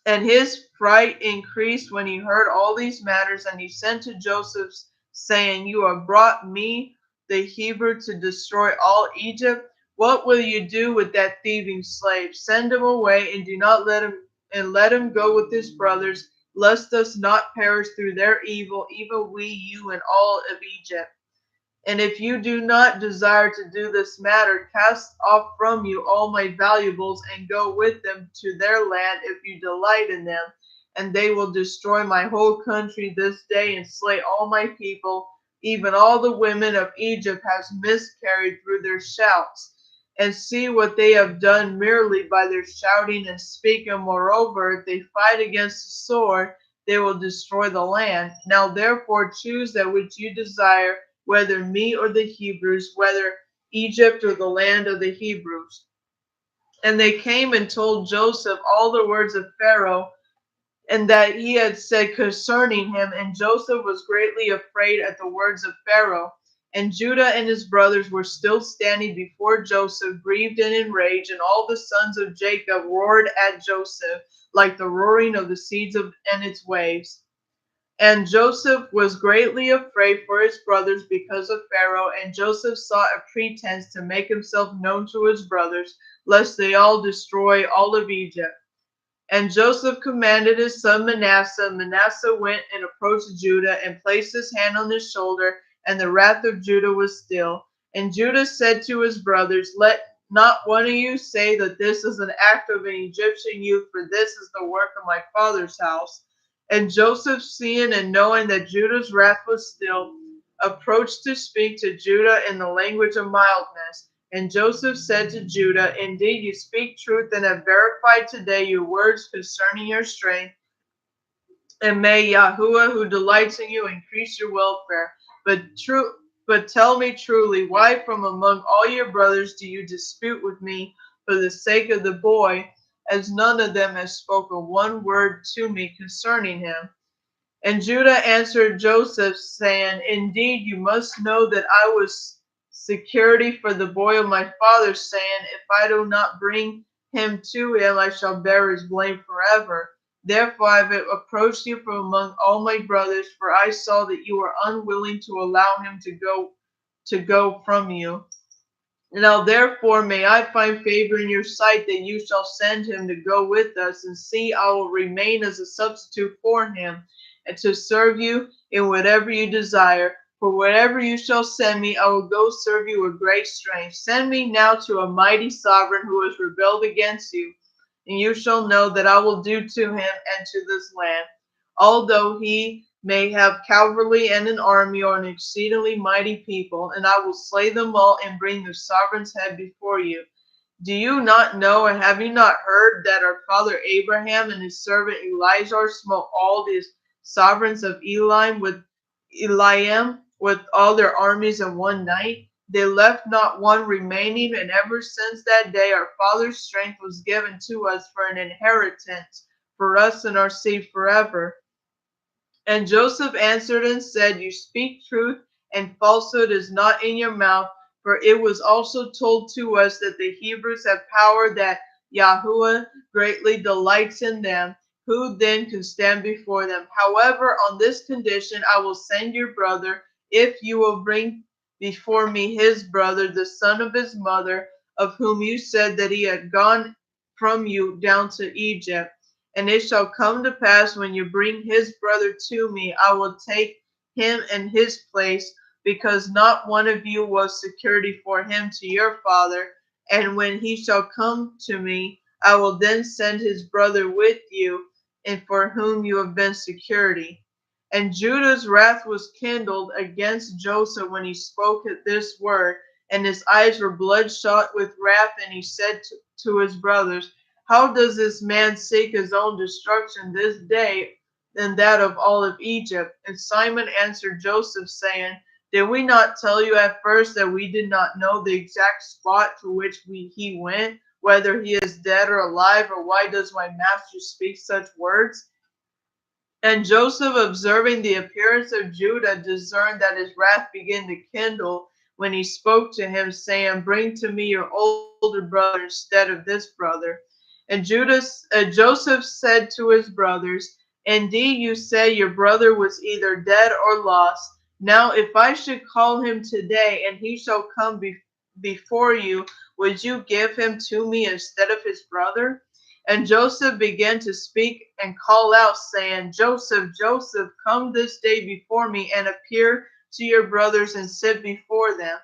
And his fright increased when he heard all these matters. And he sent to Joseph, saying, you have brought me, the Hebrew, to destroy all Egypt. What will you do with that thieving slave? Send him away, and do not let him go with his brothers, lest us not perish through their evil, even we, you, and all of Egypt. And if you do not desire to do this matter, cast off from you all my valuables and go with them to their land if you delight in them. And they will destroy my whole country this day and slay all my people. Even all the women of Egypt has miscarried through their shouts. And see what they have done merely by their shouting and speaking. Moreover, if they fight against the sword, they will destroy the land. Now therefore choose that which you desire, whether me or the Hebrews, whether Egypt or the land of the Hebrews. And they came and told Joseph all the words of Pharaoh, and that he had said concerning him. And Joseph was greatly afraid at the words of Pharaoh. And Judah and his brothers were still standing before Joseph, grieved and enraged. And all the sons of Jacob roared at Joseph, like the roaring of the seas and its waves. And Joseph was greatly afraid for his brothers because of Pharaoh, and Joseph sought a pretense to make himself known to his brothers, lest they all destroy all of Egypt. And Joseph commanded his son Manasseh. Manasseh went and approached Judah and placed his hand on his shoulder, and the wrath of Judah was still. And Judah said to his brothers, let not one of you say that this is an act of an Egyptian youth, for this is the work of my father's house. And Joseph, seeing and knowing that Judah's wrath was still, approached to speak to Judah in the language of mildness. And Joseph said to Judah, indeed, you speak truth and have verified today your words concerning your strength. And may Yahuwah, who delights in you, increase your welfare. But tell me truly, why from among all your brothers do you dispute with me for the sake of the boy, as none of them has spoken one word to me concerning him? And Judah answered Joseph, saying, indeed, you must know that I was security for the boy of my father, saying, if I do not bring him to him, I shall bear his blame forever. Therefore I have approached you from among all my brothers, for I saw that you were unwilling to allow him to go from you. Now therefore may I find favor in your sight, that you shall send him to go with us, and see, I will remain as a substitute for him, and to serve you in whatever you desire. For wherever you shall send me, I will go serve you with great strength. Send me now to a mighty sovereign who has rebelled against you, and you shall know that I will do to him and to this land. Although he may have cavalry and an army, or an exceedingly mighty people, and I will slay them all and bring their sovereign's head before you. Do you not know, and have you not heard, that our father Abraham and his servant Elijah smote all these sovereigns of Elim with Eliam with all their armies in one night? They left not one remaining, and ever since that day our father's strength was given to us for an inheritance, for us and our seed forever. And Joseph answered and said, you speak truth, and falsehood is not in your mouth. For it was also told to us that the Hebrews have power, that Yahuwah greatly delights in them. Who then can stand before them? However, on this condition I will send your brother, if you will bring before me his brother, the son of his mother, of whom you said that he had gone from you down to Egypt. And it shall come to pass, when you bring his brother to me, I will take him in his place, because not one of you was security for him to your father. And when he shall come to me, I will then send his brother with you, and for whom you have been security. And Judah's wrath was kindled against Joseph when he spoke this word, and his eyes were bloodshot with wrath, and he said to his brothers, how does this man seek his own destruction this day than that of all of Egypt? And Simon answered Joseph, saying, did we not tell you at first that we did not know the exact spot to which he went, whether he is dead or alive, or why does my master speak such words? And Joseph, observing the appearance of Judah, discerned that his wrath began to kindle, when he spoke to him, saying, bring to me your older brother instead of this brother. And Joseph said to his brothers, indeed, you say your brother was either dead or lost. Now, if I should call him today, and he shall come before you, would you give him to me instead of his brother? And Joseph began to speak and call out, saying, Joseph, Joseph, come this day before me and appear to your brothers and sit before them.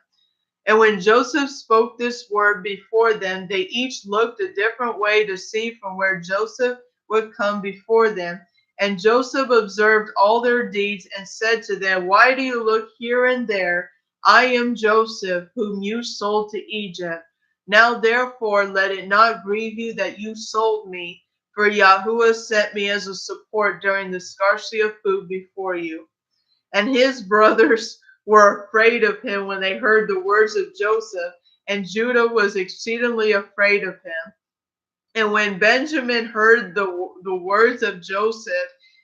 And when Joseph spoke this word before them, they each looked a different way to see from where Joseph would come before them. And Joseph observed all their deeds and said to them, Why do you look here and there? I am Joseph, whom you sold to Egypt. Now therefore let it not grieve you that you sold me, for Yahuwah sent me as a support during the scarcity of food before you. And his brothers were afraid of him when they heard the words of Joseph, and Judah was exceedingly afraid of him. And when Benjamin heard the words of Joseph,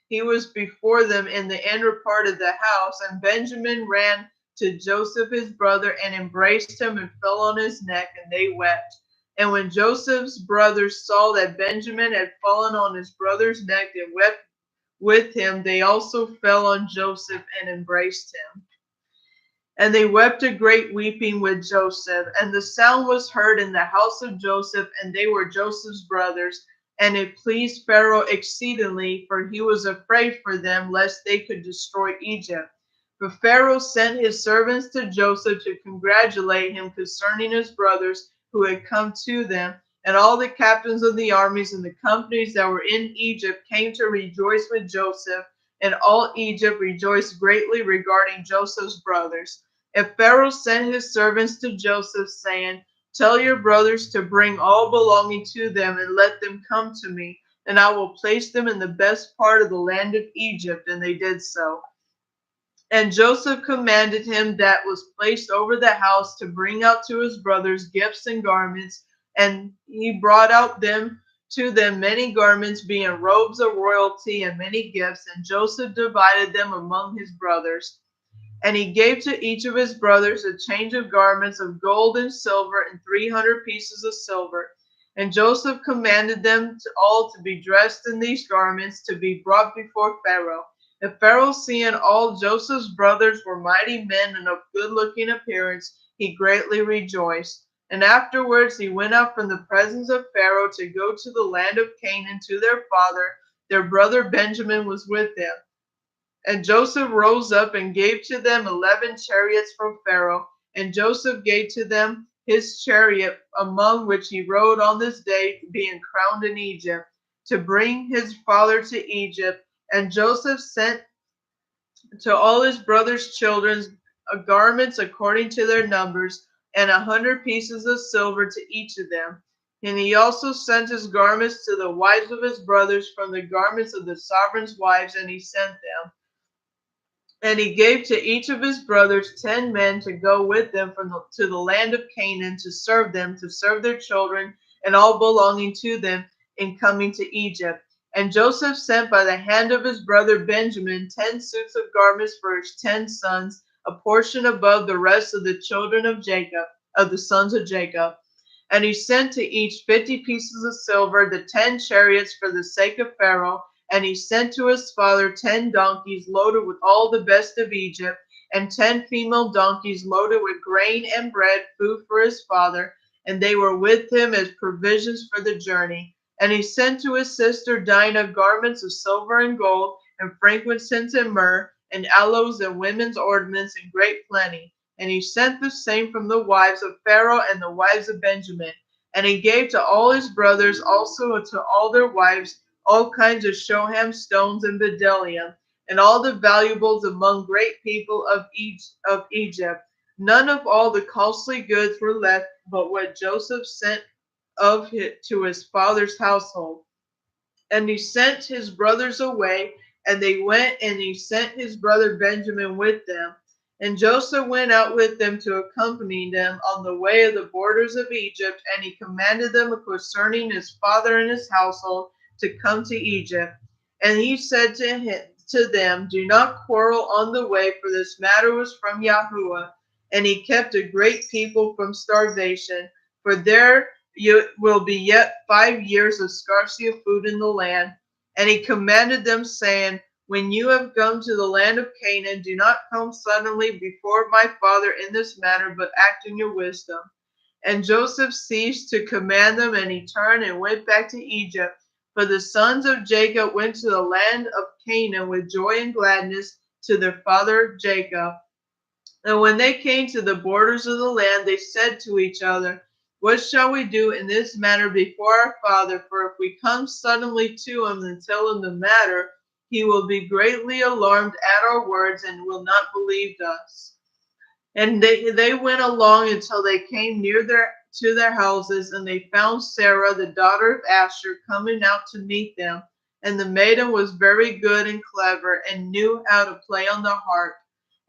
he was before them in the inner part of the house, and Benjamin ran to Joseph his brother and embraced him and fell on his neck, and they wept. And when Joseph's brothers saw that Benjamin had fallen on his brother's neck and wept with him, they also fell on Joseph and embraced him. And they wept a great weeping with Joseph. And the sound was heard in the house of Joseph, and they were Joseph's brothers. And it pleased Pharaoh exceedingly, for he was afraid for them, lest they could destroy Egypt. But Pharaoh sent his servants to Joseph to congratulate him concerning his brothers who had come to them. And all the captains of the armies and the companies that were in Egypt came to rejoice with Joseph, and all Egypt rejoiced greatly regarding Joseph's brothers. And Pharaoh sent his servants to Joseph, saying, Tell your brothers to bring all belonging to them, and let them come to me, and I will place them in the best part of the land of Egypt. And they did so. And Joseph commanded him that was placed over the house to bring out to his brothers gifts and garments, and he brought out them to them many garments, being robes of royalty and many gifts, and Joseph divided them among his brothers. And he gave to each of his brothers a change of garments of gold and silver, and 300 pieces of silver. And Joseph commanded them all to be dressed in these garments, to be brought before Pharaoh. And Pharaoh, seeing all Joseph's brothers were mighty men and of good-looking appearance, he greatly rejoiced. And afterwards he went up from the presence of Pharaoh to go to the land of Canaan to their father. Their brother Benjamin was with them. And Joseph rose up and gave to them 11 chariots from Pharaoh. And Joseph gave to them his chariot, among which he rode on this day, being crowned in Egypt, to bring his father to Egypt. And Joseph sent to all his brothers' children garments according to their numbers, and 100 pieces of silver to each of them. And he also sent his garments to the wives of his brothers from the garments of the sovereign's wives, and he sent them. And he gave to each of his brothers 10 men to go with them to the land of Canaan to serve them, to serve their children, and all belonging to them in coming to Egypt. And Joseph sent by the hand of his brother Benjamin 10 suits of garments for his 10 sons, a portion above the rest of the children of Jacob, of the sons of Jacob. And he sent to each 50 pieces of silver, the 10 chariots for the sake of Pharaoh. And he sent to his father 10 donkeys loaded with all the best of Egypt, and 10 female donkeys loaded with grain and bread, food for his father. And they were with him as provisions for the journey. And he sent to his sister Dinah garments of silver and gold, and frankincense and myrrh, and aloes and women's ornaments in great plenty. And he sent the same from the wives of Pharaoh and the wives of Benjamin. And he gave to all his brothers also to all their wives all kinds of shoham stones and bdellium, and all the valuables among great people of Egypt. None of all the costly goods were left, but what Joseph sent of it to his father's household. And he sent his brothers away, and they went, and he sent his brother Benjamin with them. And Joseph went out with them to accompany them on the way of the borders of Egypt, and he commanded them concerning his father and his household to come to Egypt. And he said to them, Do not quarrel on the way, for this matter was from Yahuwah. And he kept a great people from starvation, for there will be yet 5 years of scarcity of food in the land. And he commanded them, saying, When you have come to the land of Canaan, do not come suddenly before my father in this matter, but act in your wisdom. And Joseph ceased to command them, and he turned and went back to Egypt. For the sons of Jacob went to the land of Canaan with joy and gladness to their father Jacob. And when they came to the borders of the land, they said to each other, what shall we do in this matter before our father? For if we come suddenly to him and tell him the matter, he will be greatly alarmed at our words and will not believe us. And they went along until they came near their houses, and they found Sarah, the daughter of Asher, coming out to meet them. And the maiden was very good and clever, and knew how to play on the harp.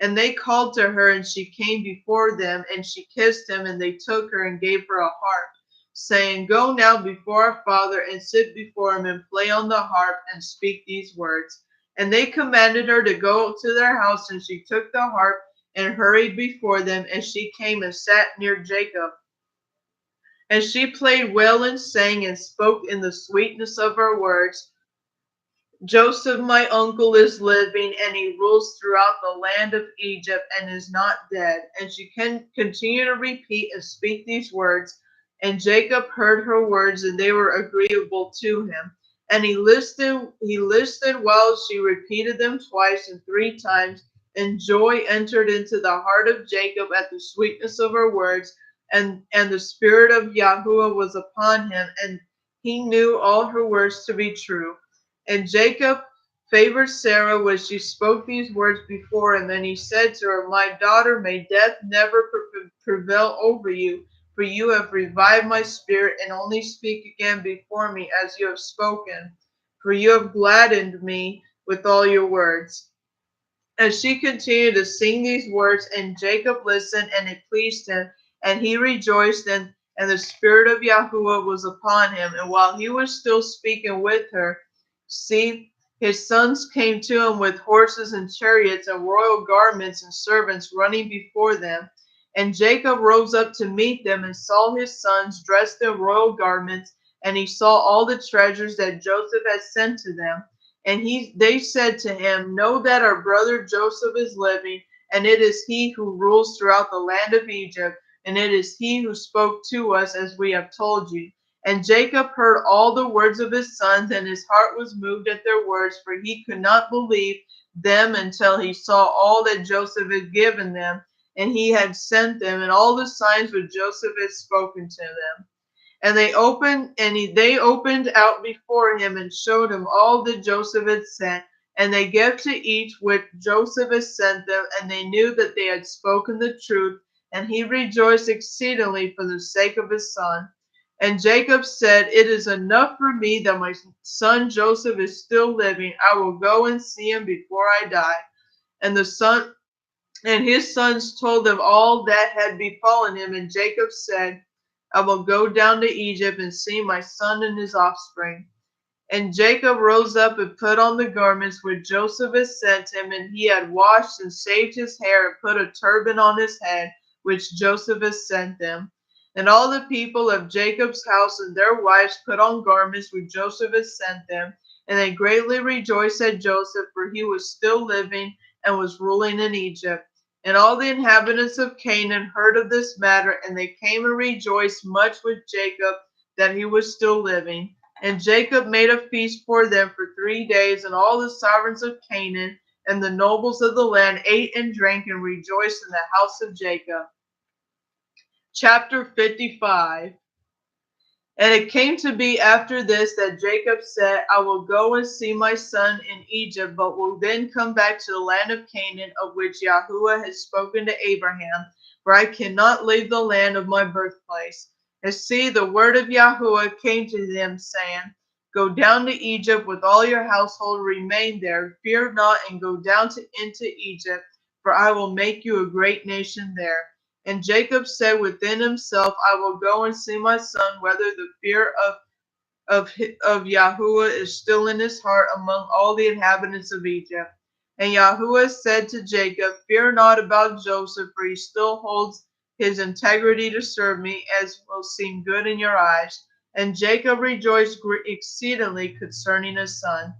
And they called to her, and she came before them, and she kissed him, and they took her and gave her a harp, saying, go now before our father, and sit before him, and play on the harp, and speak these words. And they commanded her to go to their house, and she took the harp and hurried before them, and she came and sat near Jacob. And she played well and sang and spoke in the sweetness of her words. Joseph, my uncle, is living, and he rules throughout the land of Egypt and is not dead. And she can continue to repeat and speak these words. And Jacob heard her words, and they were agreeable to him. And he listened while she repeated them twice and three times. And joy entered into the heart of Jacob at the sweetness of her words, and the spirit of Yahuwah was upon him, and he knew all her words to be true. And Jacob favored Sarah when she spoke these words before him, and he said to her, my daughter, may death never prevail over you, for you have revived my spirit, and only speak again before me as you have spoken, for you have gladdened me with all your words. And she continued to sing these words, and Jacob listened, and it pleased him, and he rejoiced, and the spirit of Yahuwah was upon him. And while he was still speaking with her, see, his sons came to him with horses and chariots and royal garments and servants running before them. And Jacob rose up to meet them and saw his sons dressed in royal garments, and he saw all the treasures that Joseph had sent to them. And they said to him, know that our brother Joseph is living, and it is he who rules throughout the land of Egypt, and it is he who spoke to us as we have told you. And Jacob heard all the words of his sons, and his heart was moved at their words, for he could not believe them until he saw all that Joseph had given them, and he had sent them, and all the signs which Joseph had spoken to them. And they opened out before him and showed him all that Joseph had sent. And they gave to each which Joseph had sent them, and they knew that they had spoken the truth. And he rejoiced exceedingly for the sake of his son. And Jacob said, it is enough for me that my son Joseph is still living. I will go and see him before I die. And his sons told them all that had befallen him. And Jacob said, I will go down to Egypt and see my son and his offspring. And Jacob rose up and put on the garments which Joseph had sent him, and he had washed and shaved his hair and put a turban on his head, which Joseph had sent them. And all the people of Jacob's house and their wives put on garments which Joseph had sent them, and they greatly rejoiced at Joseph, for he was still living and was ruling in Egypt. And all the inhabitants of Canaan heard of this matter, and they came and rejoiced much with Jacob that he was still living. And Jacob made a feast for them for 3 days, and all the sovereigns of Canaan and the nobles of the land ate and drank and rejoiced in the house of Jacob. Chapter 55. And it came to be after this that Jacob said, I will go and see my son in Egypt, but will then come back to the land of Canaan, of which Yahuwah has spoken to Abraham, for I cannot leave the land of my birthplace. And see, the word of Yahuwah came to them, saying, go down to Egypt with all your household, remain there, fear not, and go down into Egypt, for I will make you a great nation there. And Jacob said within himself, I will go and see my son, whether the fear of Yahuwah is still in his heart among all the inhabitants of Egypt. And Yahuwah said to Jacob, fear not about Joseph, for he still holds his integrity to serve me, as will seem good in your eyes. And Jacob rejoiced exceedingly concerning his son.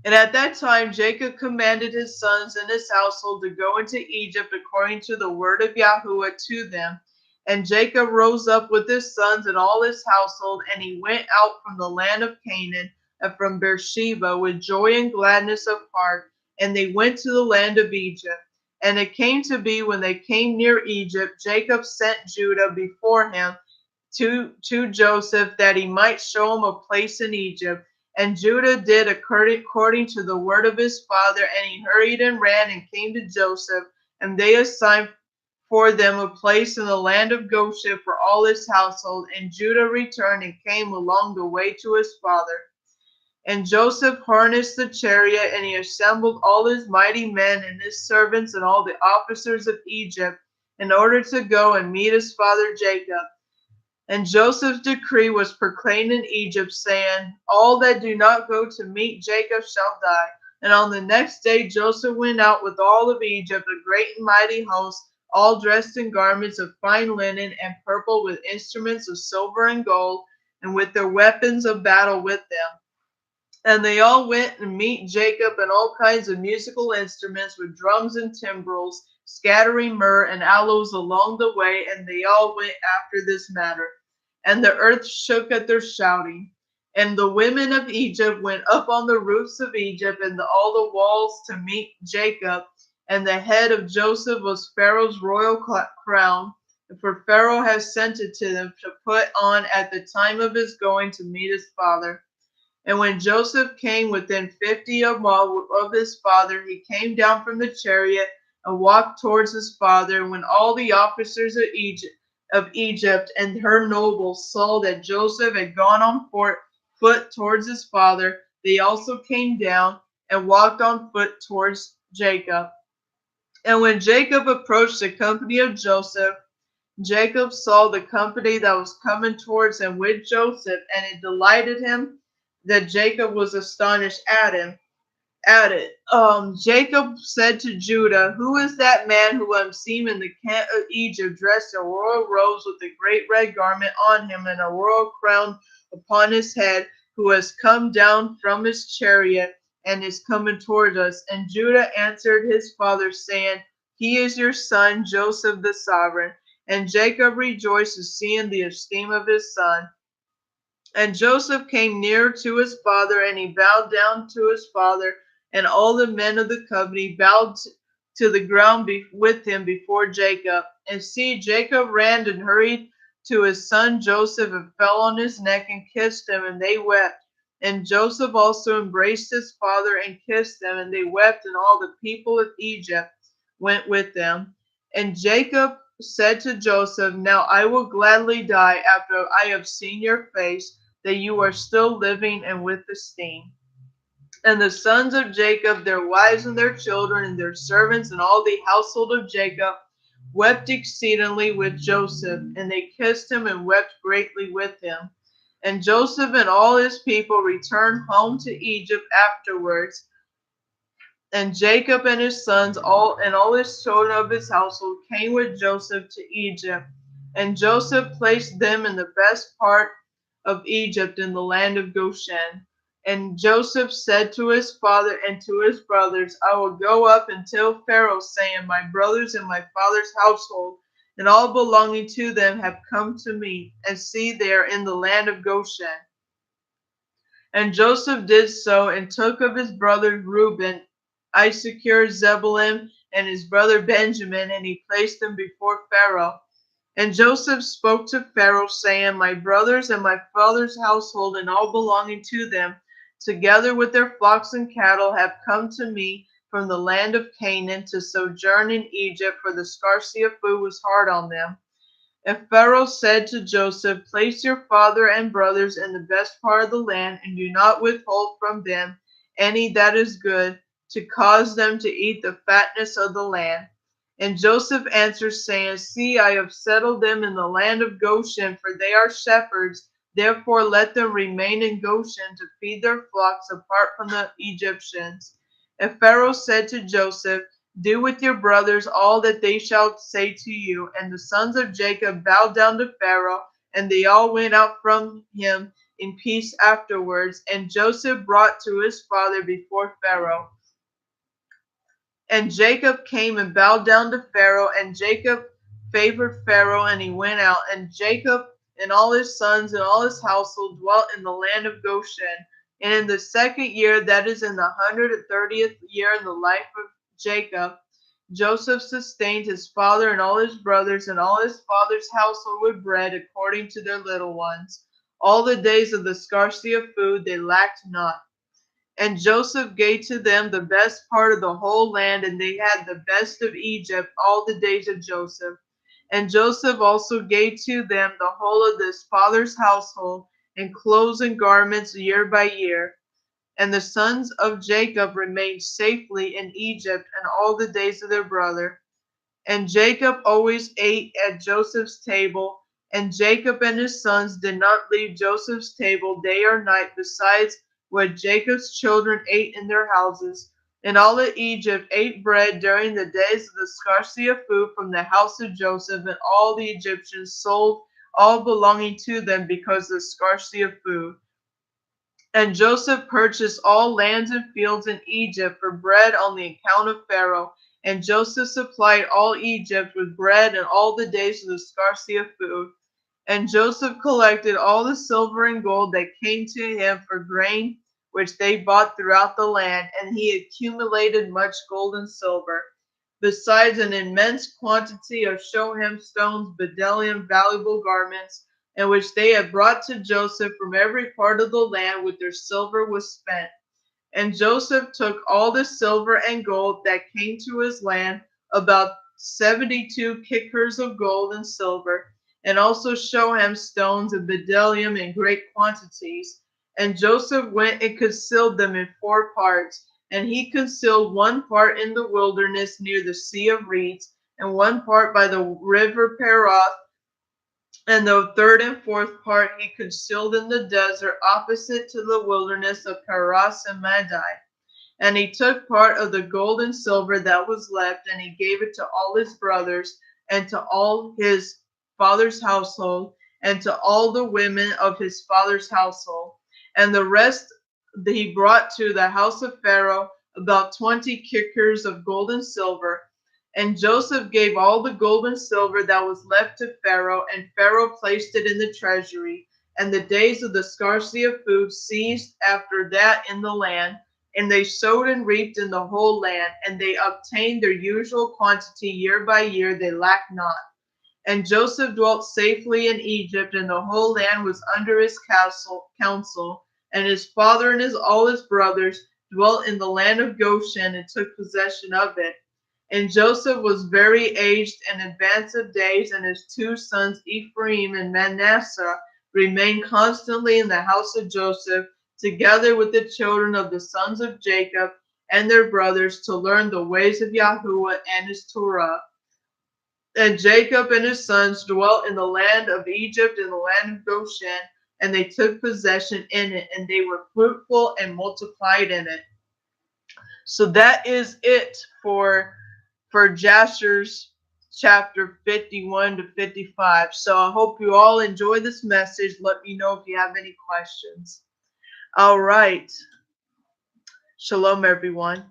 And at that time Jacob commanded his sons and his household to go into Egypt according to the word of Yahuwah to them. And Jacob rose up with his sons and all his household, and he went out from the land of Canaan and from Beersheba with joy and gladness of heart, and they went to the land of Egypt. And it came to be when they came near Egypt, Jacob sent Judah before him to Joseph that he might show him a place in Egypt. And Judah did according to the word of his father, and he hurried and ran and came to Joseph, and they assigned for them a place in the land of Goshen for all his household. And Judah returned and came along the way to his father. And Joseph harnessed the chariot, and he assembled all his mighty men and his servants and all the officers of Egypt in order to go and meet his father Jacob. And Joseph's decree was proclaimed in Egypt, saying, all that do not go to meet Jacob shall die. And on the next day Joseph went out with all of Egypt, a great and mighty host, all dressed in garments of fine linen and purple, with instruments of silver and gold, and with their weapons of battle with them. And they all went and meet Jacob, and all kinds of musical instruments with drums and timbrels, scattering myrrh and aloes along the way, and they all went after this matter. And the earth shook at their shouting. And the women of Egypt went up on the roofs of Egypt and all the walls to meet Jacob. And the head of Joseph was Pharaoh's royal crown, for Pharaoh has sent it to them to put on at the time of his going to meet his father. And when Joseph came within 50 of his father, he came down from the chariot and walked towards his father. And when all the officers of Egypt and her nobles saw that Joseph had gone on foot towards his father, they also came down and walked on foot towards Jacob. And when Jacob approached the company of Joseph, Jacob saw the company that was coming towards him with Joseph, and it delighted him that Jacob was astonished at it. Jacob said to Judah, who is that man who I'm seeing in the camp of Egypt, dressed in royal robes with a great red garment on him and a royal crown upon his head, who has come down from his chariot and is coming toward us? And Judah answered his father, saying, he is your son Joseph the sovereign. And Jacob rejoiced to see in the esteem of his son. And Joseph came near to his father, and he bowed down to his father, and all the men of the company bowed to the ground with him before Jacob. And see, Jacob ran and hurried to his son Joseph and fell on his neck and kissed him, and they wept. And Joseph also embraced his father and kissed them, and they wept, and all the people of Egypt went with them. And Jacob said to Joseph, now I will gladly die after I have seen your face, that you are still living and with esteem. And the sons of Jacob, their wives and their children, and their servants, and all the household of Jacob, wept exceedingly with Joseph, and they kissed him and wept greatly with him. And Joseph and all his people returned home to Egypt afterwards. And Jacob and his sons, all his children of his household, came with Joseph to Egypt. And Joseph placed them in the best part of Egypt in the land of Goshen. And Joseph said to his father and to his brothers, I will go up and tell Pharaoh, saying, my brothers and my father's household and all belonging to them have come to me, and see, they are in the land of Goshen. And Joseph did so, and took of his brothers Reuben, Issachar, Zebulun, and his brother Benjamin, and he placed them before Pharaoh. And Joseph spoke to Pharaoh, saying, my brothers and my father's household and all belonging to them, together with their flocks and cattle, have come to me from the land of Canaan to sojourn in Egypt, for the scarcity of food was hard on them. And Pharaoh said to Joseph, place your father and brothers in the best part of the land, and do not withhold from them any that is good, to cause them to eat the fatness of the land. And Joseph answered, saying, see, I have settled them in the land of Goshen, for they are shepherds. Therefore let them remain in Goshen to feed their flocks apart from the Egyptians. And Pharaoh said to Joseph, do with your brothers all that they shall say to you. And the sons of Jacob bowed down to Pharaoh, and they all went out from him in peace afterwards. And Joseph brought to his father before Pharaoh. And Jacob came and bowed down to Pharaoh, and Jacob favored Pharaoh, and he went out. And Jacob and all his sons and all his household dwelt in the land of Goshen. And in the second year, that is in the 130th year in the life of Jacob, Joseph sustained his father and all his brothers and all his father's household with bread according to their little ones. All the days of the scarcity of food they lacked not. And Joseph gave to them the best part of the whole land, and they had the best of Egypt all the days of Joseph. And Joseph also gave to them the whole of his father's household, and clothes and garments year by year. And the sons of Jacob remained safely in Egypt and all the days of their brother. And Jacob always ate at Joseph's table, and Jacob and his sons did not leave Joseph's table day or night, besides what Jacob's children ate in their houses. And all of Egypt ate bread during the days of the scarcity of food from the house of Joseph, and all the Egyptians sold all belonging to them because of the scarcity of food. And Joseph purchased all lands and fields in Egypt for bread on the account of Pharaoh. And Joseph supplied all Egypt with bread in all the days of the scarcity of food. And Joseph collected all the silver and gold that came to him for grain, which they bought throughout the land, and he accumulated much gold and silver, besides an immense quantity of shoham stones, bdellium, valuable garments, and which they had brought to Joseph from every part of the land, with their silver was spent. And Joseph took all the silver and gold that came to his land, about 72 kickers of gold and silver, and also shoham stones and bdellium in great quantities. And Joseph went and concealed them in 4 parts. And he concealed 1 part in the wilderness near the Sea of Reeds, and 1 part by the river Perath, and the third and fourth part he concealed in the desert opposite to the wilderness of Paras and Madai. And he took part of the gold and silver that was left, and he gave it to all his brothers, and to all his father's household, and to all the women of his father's household. And the rest he brought to the house of Pharaoh, about 20 kickers of gold and silver. And Joseph gave all the gold and silver that was left to Pharaoh, and Pharaoh placed it in the treasury. And the days of the scarcity of food ceased after that in the land, and they sowed and reaped in the whole land, and they obtained their usual quantity year by year, they lacked not. And Joseph dwelt safely in Egypt, and the whole land was under his counsel. And his father and all his brothers dwelt in the land of Goshen, and took possession of it. And Joseph was very aged and advanced of days, and his 2 sons Ephraim and Manasseh remained constantly in the house of Joseph, together with the children of the sons of Jacob and their brothers, to learn the ways of Yahuwah and his Torah. And Jacob and his sons dwelt in the land of Egypt, in the land of Goshen, and they took possession in it, and they were fruitful and multiplied in it. So that is it for Jasher's chapter 51 to 55. So I hope you all enjoy this message. Let me know if you have any questions. All right. Shalom, everyone.